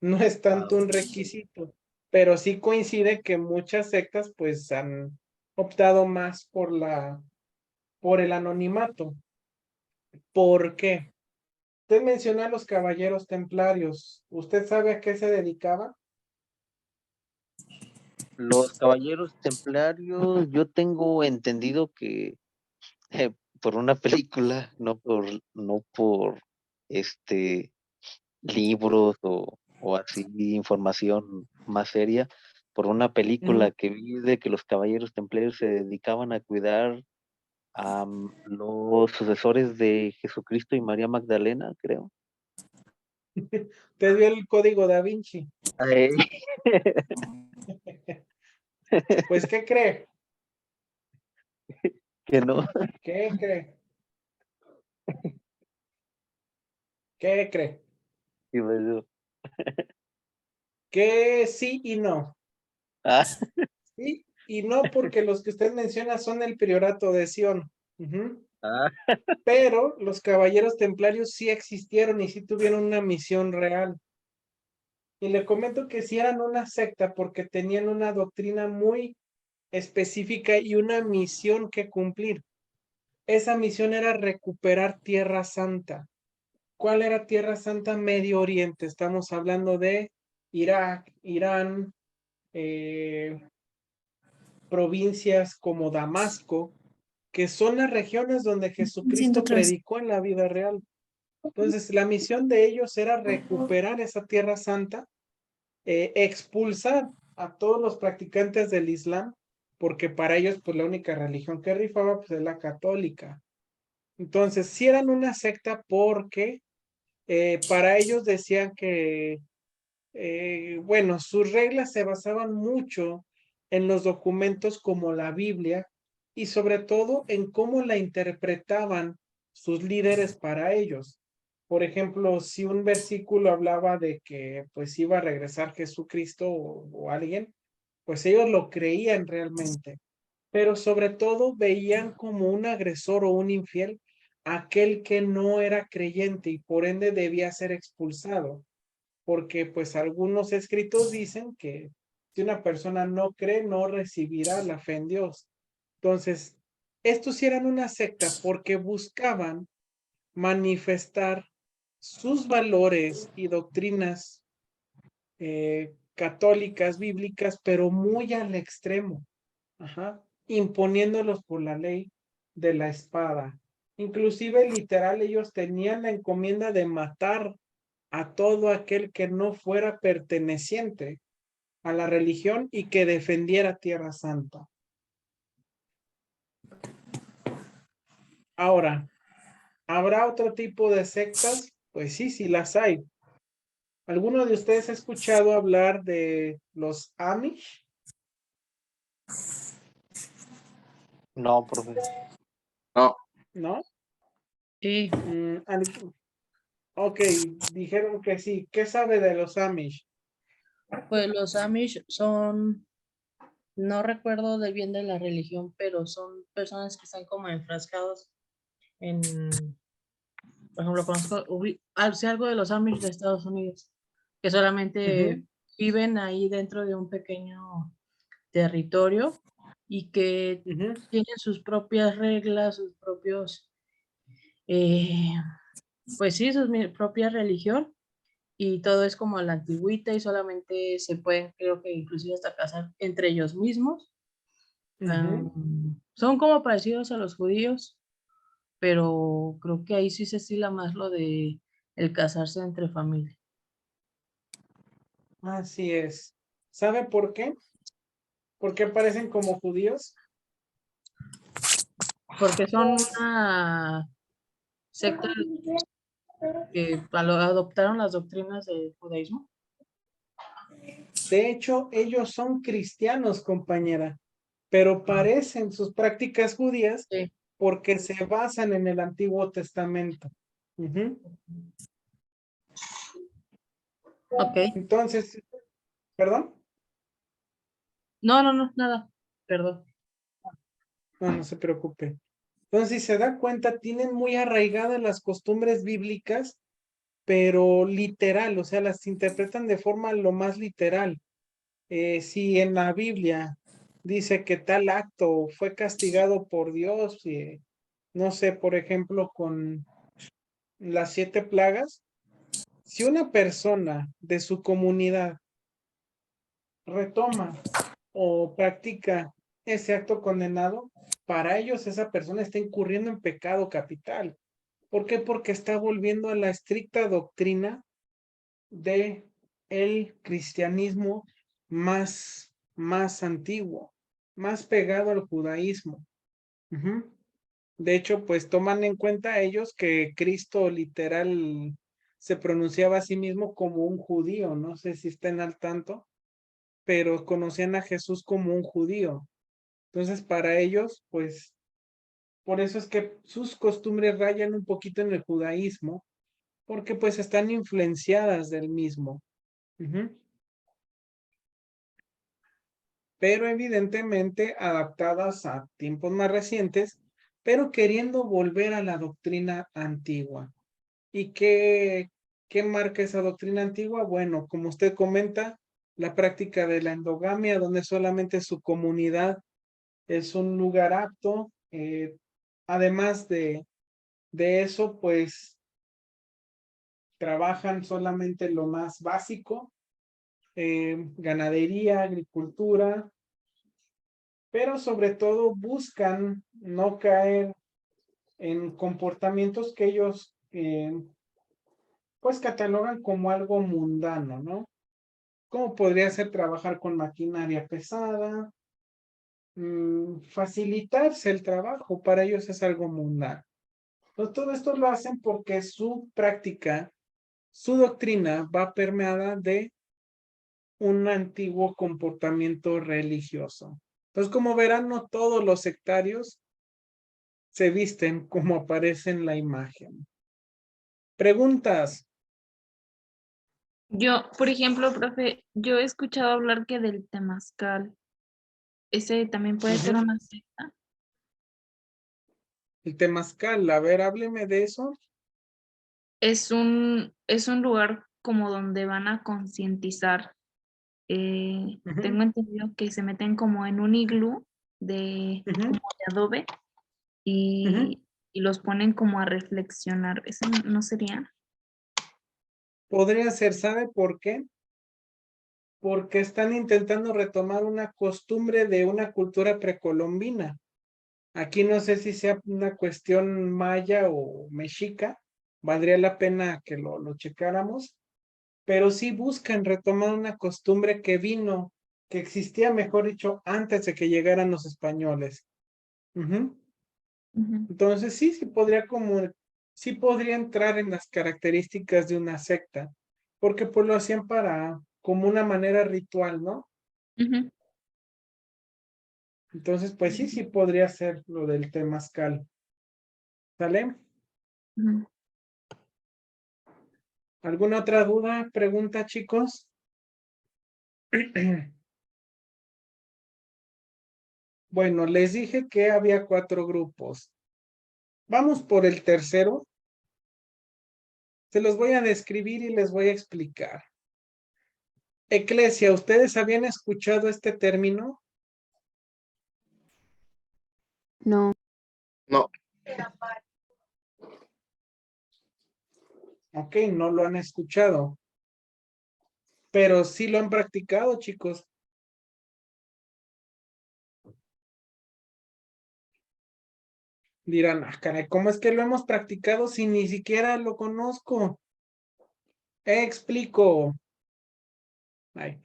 no es Ah, tanto un requisito, pero sí coincide que muchas sectas pues han optado más por el anonimato. ¿Por qué? Usted mencionó a los caballeros templarios. ¿Usted sabe a qué se dedicaban? Los Caballeros Templarios, yo tengo entendido que por una película, no por este libros o así información más seria, por una Ujú. película que vi de que los Caballeros Templarios se dedicaban a cuidar a los sucesores de Jesucristo y María Magdalena, creo. Usted vio el código Da Vinci. Ay, Pues, ¿qué cree? que no. ¿Qué cree? ¿Qué cree? Y pues yo, Que sí y no. ah, Sí y no, porque los que usted menciona son el priorato de Sion. Ujú. ah, Pero los caballeros templarios sí existieron y sí tuvieron una misión real. Y le comento que sí eran una secta porque tenían una doctrina muy específica y una misión que cumplir. Esa misión era recuperar Tierra Santa. ¿Cuál era Tierra Santa? Medio Oriente. Estamos hablando de Irak, Irán, eh, provincias como Damasco, que son las regiones donde Jesucristo predicó en la vida real. Entonces, la misión de ellos era recuperar esa Tierra Santa, expulsar a todos los practicantes del Islam, porque para ellos, pues la única religión que rifaba, pues es la católica. Entonces, sí eran una secta porque para ellos decían que, bueno, sus reglas se basaban mucho en los documentos como la Biblia y sobre todo en cómo la interpretaban sus líderes para ellos. Por ejemplo, si un versículo hablaba de que pues iba a regresar Jesucristo o alguien, pues ellos lo creían realmente, pero sobre todo veían como un agresor o un infiel aquel que no era creyente y por ende debía ser expulsado, porque pues algunos escritos dicen que si una persona no cree, no recibirá la fe en Dios. Entonces, estos sí eran una secta porque buscaban manifestar sus valores y doctrinas católicas, bíblicas, pero muy al extremo. Ajá. imponiéndolos por la ley de la espada. Inclusive literal ellos tenían la encomienda de matar a todo aquel que no fuera perteneciente a la religión y que defendiera Tierra Santa. Ahora, ¿habrá otro tipo de sectas? Pues sí, sí las hay. ¿Alguno de ustedes ha escuchado hablar de los Amish? No, profe. No, ¿No? Sí, Ok, dijeron que sí. ¿Qué sabe de los Amish? pues los Amish son, no recuerdo de bien de la religión, pero son personas que están como enfrascados en, por ejemplo, conozco, sé algo de los Amish de Estados Unidos, que solamente viven ahí dentro de un pequeño territorio y que tienen sus propias reglas, sus propios, pues sí, su propia religión, y todo es como a la antigüita y solamente se pueden, creo que inclusive hasta casar entre ellos mismos. Son como parecidos a los judíos, pero creo que ahí sí se estila más lo de el casarse entre familia. Así es. ¿Sabe por qué? ¿Por qué parecen como judíos? Porque son una secta que adoptaron las doctrinas del judaísmo. De hecho, ellos son cristianos, compañera, pero parecen sus prácticas judías porque se basan en el Antiguo Testamento. Ok. Entonces, ¿perdón? No, nada, perdón. No, no se preocupe. Entonces, si se da cuenta, tienen muy arraigadas las costumbres bíblicas, pero literal, o sea, las interpretan de forma lo más literal. Si en la Biblia dice que tal acto fue castigado por Dios, no sé, por ejemplo, con las 7 plagas, si una persona de su comunidad retoma o practica ese acto condenado, para ellos esa persona está incurriendo en pecado capital. ¿Por qué? Porque está volviendo a la estricta doctrina de el cristianismo más antiguo, más pegado al judaísmo. De hecho, pues toman en cuenta ellos que Cristo literal se pronunciaba a sí mismo como un judío, no sé si estén al tanto, pero conocían a Jesús como un judío. Entonces, para ellos, pues, por eso es que sus costumbres rayan un poquito en el judaísmo, porque pues están influenciadas del mismo. Pero evidentemente adaptadas a tiempos más recientes, pero queriendo volver a la doctrina antigua. ¿Y qué marca esa doctrina antigua? Bueno, como usted comenta, la práctica de la endogamia, donde solamente su comunidad es un lugar apto. Además de eso, pues trabajan solamente lo más básico, ganadería, agricultura, pero sobre todo buscan no caer en comportamientos que ellos pues catalogan como algo mundano, ¿no? Como podría ser trabajar con maquinaria pesada, facilitarse el trabajo, para ellos es algo mundano. Entonces, todo esto lo hacen porque su práctica, su doctrina va permeada de un antiguo comportamiento religioso. Entonces, como verán, no todos los sectarios se visten como aparece en la imagen. Preguntas. Yo, por ejemplo, profe, yo he escuchado hablar que del temazcal, ese también puede ser una secta. El temazcal, a ver, hábleme de eso. Es un lugar como donde van a concientizar. Tengo entendido que se meten como en un iglú como de adobe y los ponen como a reflexionar. ¿Eso no sería? Podría ser, ¿sabe por qué? porque están intentando retomar una costumbre de una cultura precolombina. Aquí no sé si sea una cuestión maya o mexica, valdría la pena que lo checáramos, pero sí buscan retomar una costumbre que vino, que existía, mejor dicho, antes de que llegaran los españoles. Ujú. Ujú. Entonces sí podría entrar en las características de una secta, porque pues lo hacían como una manera ritual, ¿no? Ujú. Entonces, pues sí podría ser lo del temazcal. ¿Sale? Ujú. ¿Alguna otra duda, pregunta, chicos? Bueno, les dije que había 4 grupos. Vamos por el tercero. Se los voy a describir y les voy a explicar. Eclesia, ¿ustedes habían escuchado este término? No, No, Ok, no lo han escuchado, pero sí lo han practicado, chicos. Dirán, ah, caray, ¿cómo es que lo hemos practicado si ni siquiera lo conozco? Explico. Ay.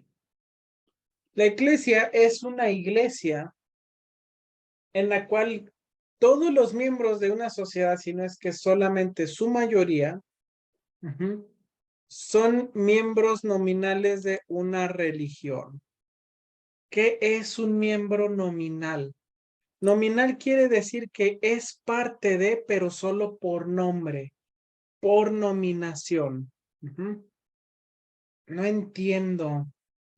La iglesia es una iglesia en la cual todos los miembros de una sociedad, si no es que solamente su mayoría, ujú, son miembros nominales de una religión. ¿Qué es un miembro nominal? Nominal quiere decir que es parte de, pero solo por nombre, por nominación. Ujú. No entiendo.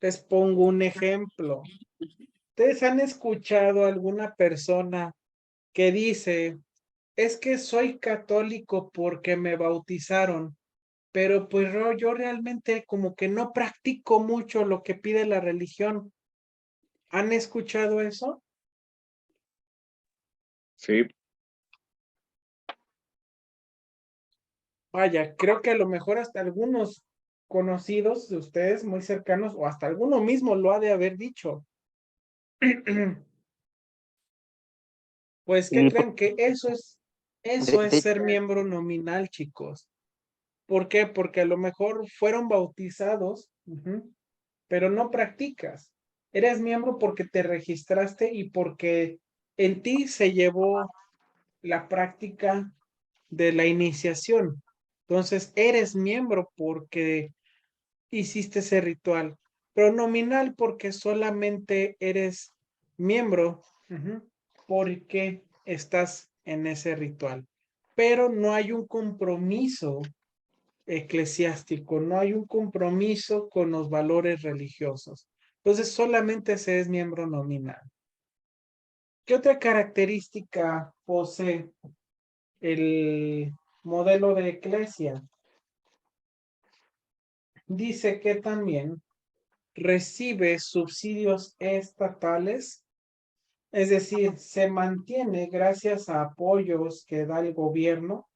Les pongo un ejemplo. ¿Ustedes han escuchado a alguna persona que dice, es que soy católico porque me bautizaron, pero pues yo realmente como que no practico mucho lo que pide la religión? ¿Han escuchado eso? sí, Vaya, creo que a lo mejor hasta algunos conocidos de ustedes muy cercanos o hasta alguno mismo lo ha de haber dicho. Pues, ¿qué Sí, creen? Que de, eso es de ser miembro nominal, chicos. ¿Por qué? Porque a lo mejor fueron bautizados, ujú, pero no practicas. Eres miembro porque te registraste y porque en ti se llevó la práctica de la iniciación. Entonces, eres miembro porque hiciste ese ritual, pero nominal porque solamente eres miembro, ujú, porque estás en ese ritual. Pero no hay un compromiso eclesiástico, no hay un compromiso con los valores religiosos. Entonces solamente se es miembro nominal. ¿Qué otra característica posee el modelo de eclesia? Dice que también recibe subsidios estatales, es decir, se mantiene gracias a apoyos que da el gobierno.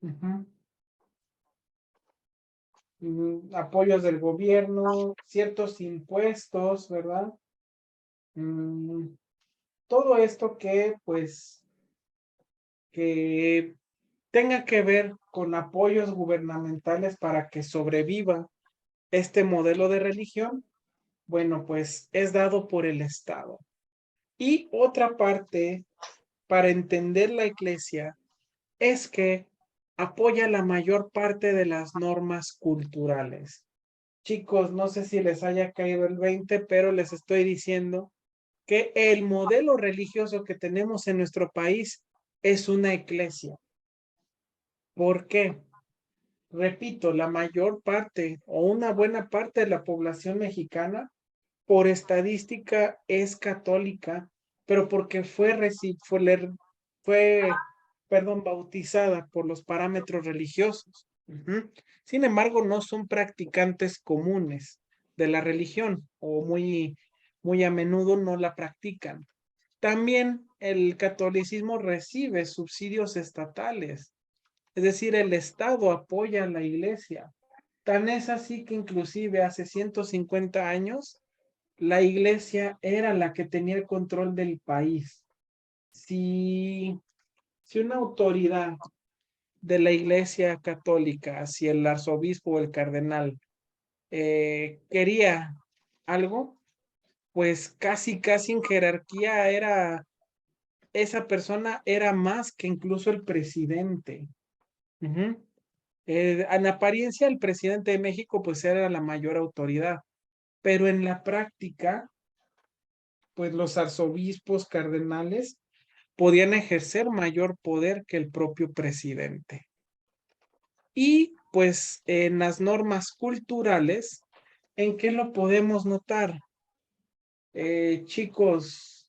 Ujú. Apoyos del gobierno, ciertos impuestos, ¿verdad? Mm, todo esto que, pues, que tenga que ver con apoyos gubernamentales para que sobreviva este modelo de religión, bueno, pues es dado por el Estado. Y otra parte, para entender la iglesia, es que apoya la mayor parte de las normas culturales. Chicos, no sé si les haya caído el 20, pero les estoy diciendo que el modelo religioso que tenemos en nuestro país es una iglesia. ¿Por qué? Repito, la mayor parte o una buena parte de la población mexicana, por estadística, es católica, pero porque fue bautizada por los parámetros religiosos. Ujú. Sin embargo, no son practicantes comunes de la religión o muy a menudo no la practican. También el catolicismo recibe subsidios estatales, es decir, el Estado apoya a la iglesia. Tan es así que inclusive hace 150 años, la iglesia era la que tenía el control del país. Si una autoridad de la iglesia católica, si el arzobispo o el cardenal quería algo, pues casi en jerarquía esa persona era más que incluso el presidente. Ujú. En apariencia, el presidente de México pues era la mayor autoridad, pero en la práctica, pues los arzobispos cardenales podían ejercer mayor poder que el propio presidente. Y pues en las normas culturales, ¿en qué lo podemos notar? Chicos,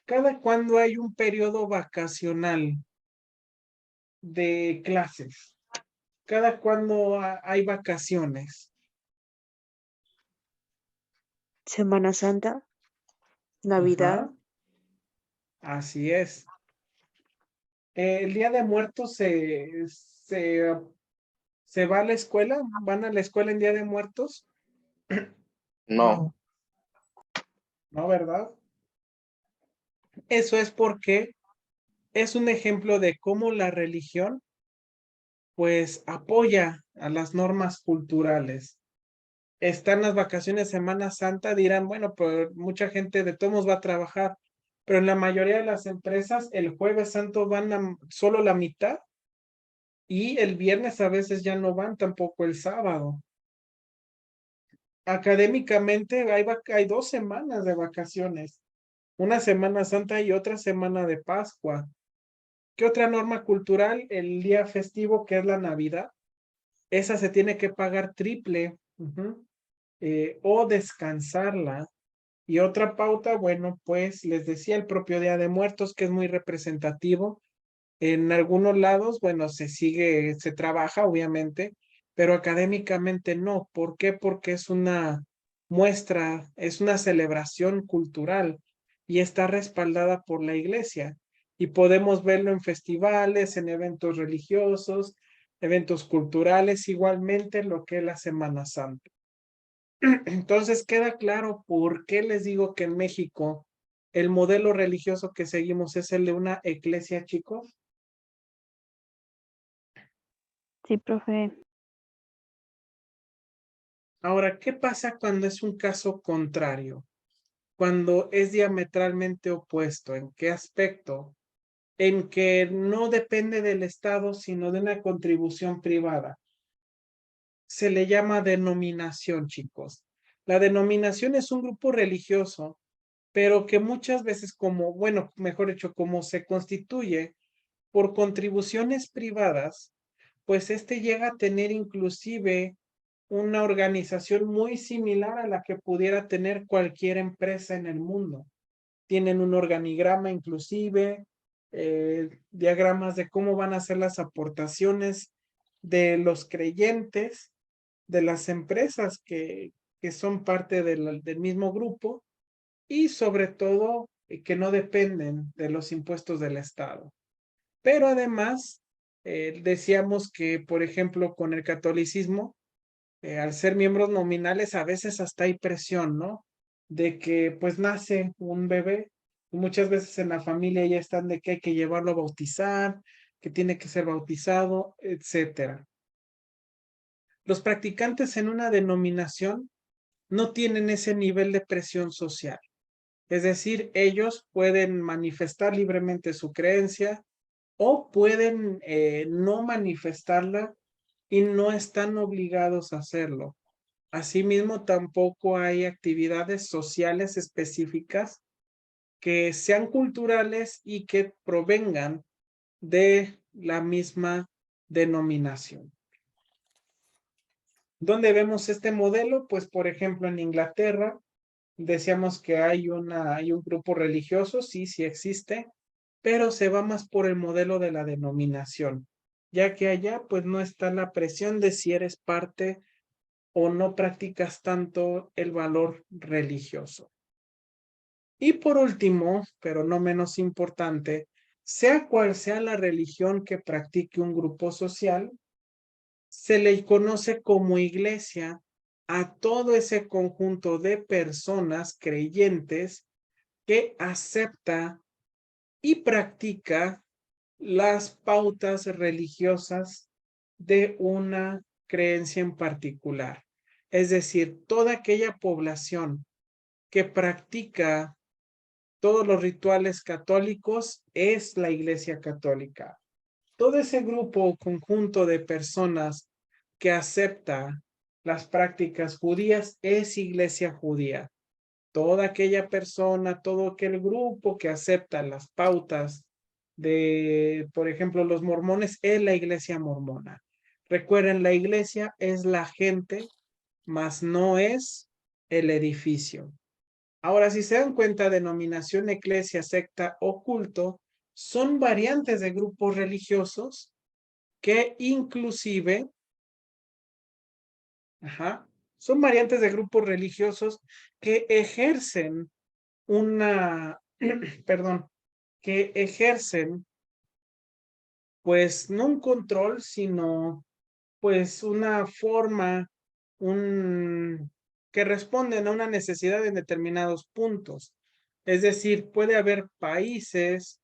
cada cuando hay un periodo vacacional de clases, cada cuando hay vacaciones. Semana Santa, Navidad. Ajá, así es. El Día de Muertos se va a la escuela, van a la escuela en Día de Muertos, No, ¿no, verdad? Eso es porque es un ejemplo de cómo la religión pues apoya a las normas culturales. Están las vacaciones Semana Santa, dirán, bueno, pues mucha gente de todos modos va a trabajar, pero en la mayoría de las empresas el Jueves Santo van solo la mitad y el viernes a veces ya no van tampoco el sábado. Académicamente hay 2 semanas de vacaciones, una Semana Santa y otra semana de Pascua. ¿Qué otra norma cultural? El día festivo que es la Navidad. Esa se tiene que pagar triple o descansarla. Y otra pauta, bueno, pues les decía el propio Día de Muertos, que es muy representativo. En algunos lados, bueno, se trabaja, obviamente, pero académicamente no. ¿Por qué? Porque es una muestra, es una celebración cultural y está respaldada por la iglesia. Y podemos verlo en festivales, en eventos religiosos, eventos culturales, igualmente lo que es la Semana Santa. Entonces queda claro por qué les digo que en México el modelo religioso que seguimos es el de una iglesia, chicos. Sí, profe. Ahora, ¿qué pasa cuando es un caso contrario? Cuando es diametralmente opuesto. ¿En qué aspecto? En que no depende del Estado, sino de una contribución privada. Se le llama denominación, chicos. La denominación es un grupo religioso, pero que muchas veces bueno, mejor dicho, como se constituye por contribuciones privadas, pues llega a tener inclusive una organización muy similar a la que pudiera tener cualquier empresa en el mundo. Tienen un organigrama inclusive, diagramas de cómo van a ser las aportaciones de los creyentes, de las empresas que son parte del mismo grupo y sobre todo que no dependen de los impuestos del Estado. Pero además, decíamos que, por ejemplo, con el catolicismo, al ser miembros nominales, a veces hasta hay presión, ¿no? De que pues nace un bebé y muchas veces en la familia ya están de que hay que llevarlo a bautizar, que tiene que ser bautizado, etcétera. Los practicantes en una denominación no tienen ese nivel de presión social. Es decir, ellos pueden manifestar libremente su creencia o pueden no manifestarla y no están obligados a hacerlo. Asimismo, tampoco hay actividades sociales específicas que sean culturales y que provengan de la misma denominación. ¿Dónde vemos este modelo? Pues, por ejemplo, en Inglaterra, decíamos que hay un grupo religioso, sí existe, pero se va más por el modelo de la denominación, ya que allá pues no está la presión de si eres parte o no practicas tanto el valor religioso. Y por último, pero no menos importante, sea cual sea la religión que practique un grupo social, se le conoce como iglesia a todo ese conjunto de personas creyentes que acepta y practica las pautas religiosas de una creencia en particular. Es decir, toda aquella población que practica todos los rituales católicos es la Iglesia Católica. Todo ese grupo o conjunto de personas que acepta las prácticas judías es Iglesia Judía. Toda aquella persona, todo aquel grupo que acepta las pautas de, por ejemplo, los mormones, es la Iglesia mormona. Recuerden, la iglesia es la gente, mas no es el edificio. Ahora, si se dan cuenta, denominación, eclesia, secta o culto son variantes de grupos religiosos que inclusive, son variantes de grupos religiosos que ejercen perdón, que ejercen, pues, no un control, sino, pues, una forma, que responden a una necesidad en determinados puntos. Es decir, puede haber países,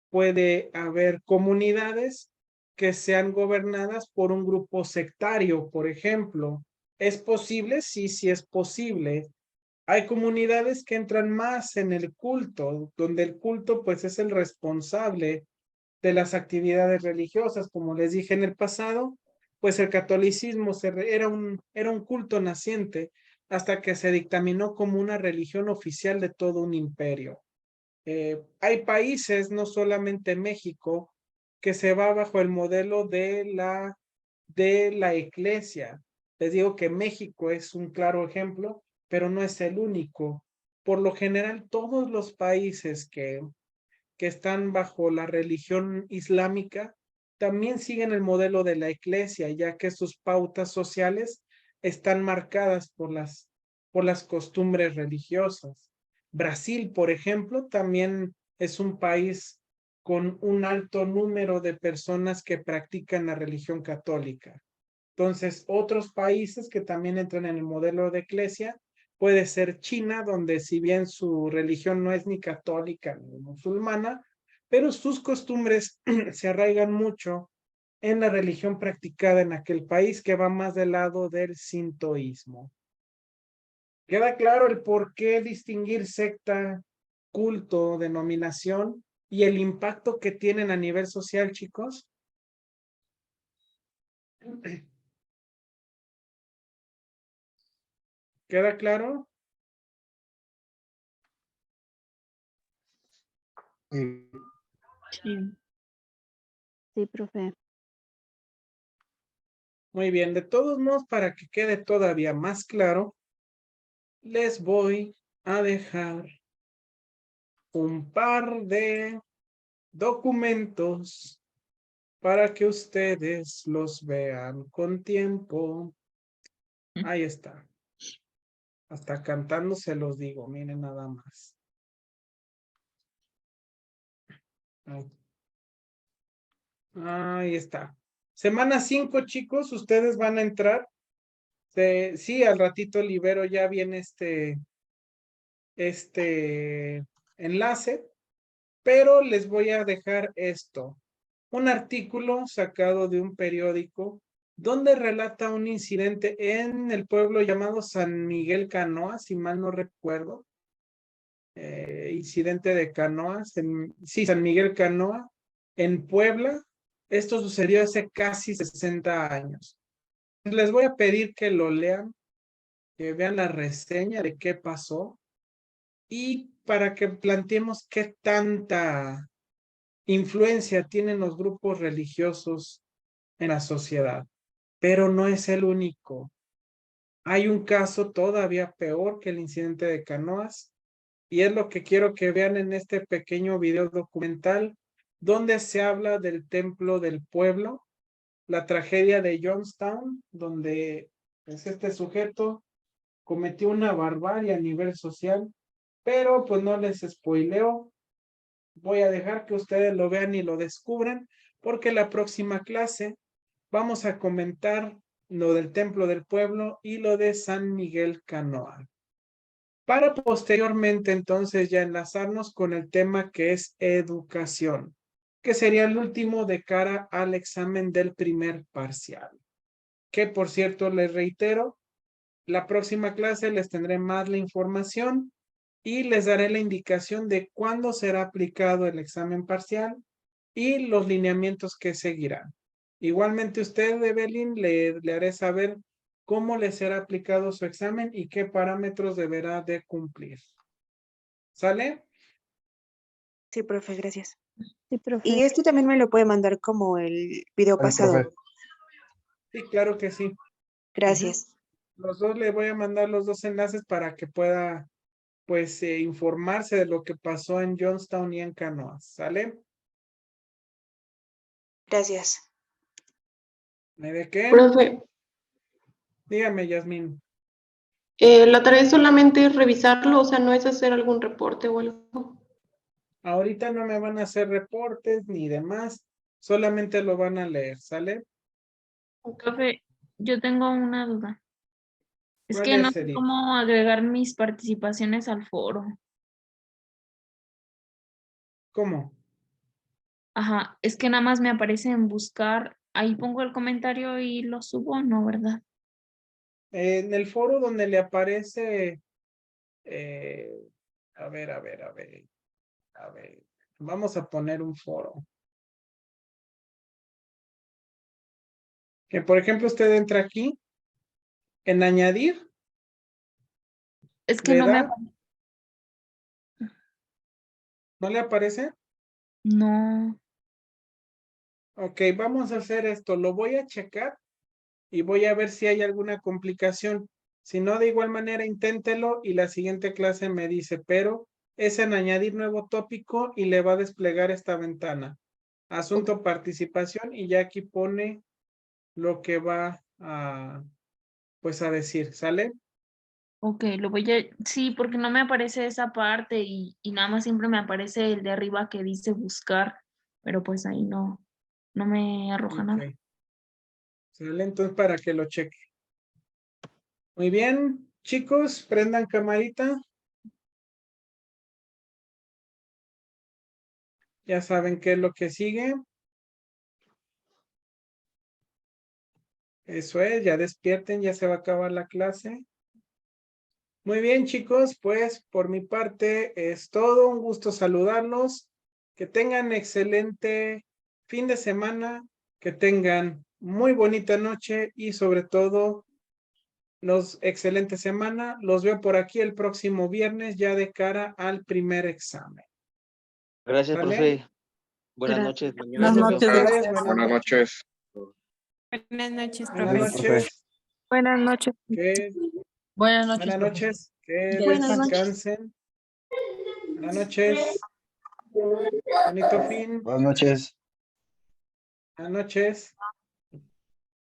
puede haber comunidades que sean gobernadas por un grupo sectario, por ejemplo. ¿Es posible? Sí, sí es posible. Hay comunidades que entran más en el culto, donde el culto pues es el responsable de las actividades religiosas. Como les dije en el pasado, pues el catolicismo era un culto naciente hasta que se dictaminó como una religión oficial de todo un imperio. Hay países, no solamente México, que se va bajo el modelo de la iglesia. Les digo que México es un claro ejemplo, pero no es el único. Por lo general, todos los países que están bajo la religión islámica también siguen el modelo de la iglesia, ya que sus pautas sociales están marcadas por las costumbres religiosas. Brasil, por ejemplo, también es un país con un alto número de personas que practican la religión católica. Entonces, otros países que también entran en el modelo de iglesia puede ser China, donde si bien su religión no es ni católica ni musulmana, pero sus costumbres se arraigan mucho en la religión practicada en aquel país, que va más del lado del sintoísmo. ¿Queda claro el por qué distinguir secta, culto, denominación y el impacto que tienen a nivel social, chicos? ¿Queda claro? Sí. Sí, profe. Muy bien, de todos modos, para que quede todavía más claro, les voy a dejar un par de documentos para que ustedes los vean con tiempo. Ahí está. Hasta cantando se los digo, miren nada más. Ahí está. Semana 5, chicos, ustedes van a entrar. Sí, al ratito libero ya viene este enlace, pero les voy a dejar esto. Un artículo sacado de un periódico donde relata un incidente en el pueblo llamado San Miguel Canoas, si mal no recuerdo. Incidente de canoas, sí, San Miguel Canoa, en Puebla. Esto sucedió hace casi 60 años. Les voy a pedir que lo lean, que vean la reseña de qué pasó y para que planteemos qué tanta influencia tienen los grupos religiosos en la sociedad. Pero no es el único. Hay un caso todavía peor que el incidente de Canoas y es lo que quiero que vean en este pequeño video documental donde se habla del templo del pueblo, la tragedia de Johnstown, donde pues, este sujeto cometió una barbarie a nivel social, pero pues no les spoileo. Voy a dejar que ustedes lo vean y lo descubran, porque la próxima clase vamos a comentar lo del Templo del Pueblo y lo de San Miguel Canoa. Para posteriormente entonces ya enlazarnos con el tema que es educación, que sería el último de cara al examen del primer parcial. Que por cierto, les reitero, la próxima clase les tendré más la información y les daré la indicación de cuándo será aplicado el examen parcial y los lineamientos que seguirán. Igualmente usted, Evelyn, le haré saber cómo le será aplicado su examen y qué parámetros deberá de cumplir. ¿Sale? Sí, profe, gracias. Sí, profe. Y esto también me lo puede mandar como el video Vale, pasado. profe. Sí, claro que sí. Gracias. Los dos le voy a mandar los dos enlaces para que pueda, pues, informarse de lo que pasó en Johnstown y en Canoas. ¿Sale? Gracias. ¿Me de qué? Profe, Dígame, Yasmín. la tarea es solamente revisarlo, o sea, no es hacer algún reporte o algo. Ahorita no me van a hacer reportes ni demás, solamente lo van a leer, ¿sale? Profe, yo tengo una duda. Es ¿Cuál que no es, sé Edith? cómo agregar mis participaciones al foro. ¿Cómo? Ajá, es que nada más me aparece en buscar, ahí pongo el comentario y lo subo, ¿no, verdad? En el foro donde le aparece, a ver, vamos a poner un foro. Que por ejemplo usted entra aquí, en añadir, Es que le no me da, aparece. ¿no le aparece? No. Ok, vamos a hacer esto, lo voy a checar y voy a ver si hay alguna complicación. Si no, de igual manera, inténtelo y la siguiente clase me dice, pero es en añadir nuevo tópico y le va a desplegar esta ventana. Asunto participación y ya aquí pone lo que va a, pues a decir, ¿sale? Ok, lo voy a... Sí, porque no me aparece esa parte y nada más siempre me aparece el de arriba que dice buscar, pero pues ahí no me arroja nada. Ok. ¿Sale? Entonces para que lo cheque. Muy bien, chicos, prendan camarita. Ya saben qué es lo que sigue. Eso es, ya despierten, ya se va a acabar la clase. Muy bien, chicos, pues por mi parte es todo. Un gusto saludarlos. Que tengan excelente fin de semana, que tengan muy bonita noche y sobre todo excelente semana. Los veo por aquí el próximo viernes ya de cara al primer examen. Gracias, ¿Vale? profe. Buenas Gracias. noches. Mañana Buenas nos vemos. noches. Ustedes, Buenas noches. Buenas noches, Buenas Buenas, profe. noches. Buenas noches. Que, Buenas noches, buenas profe. noches. Que Buenas noches. descansen. Buenas noches. Bonito fin. Buenas noches. Buenas noches.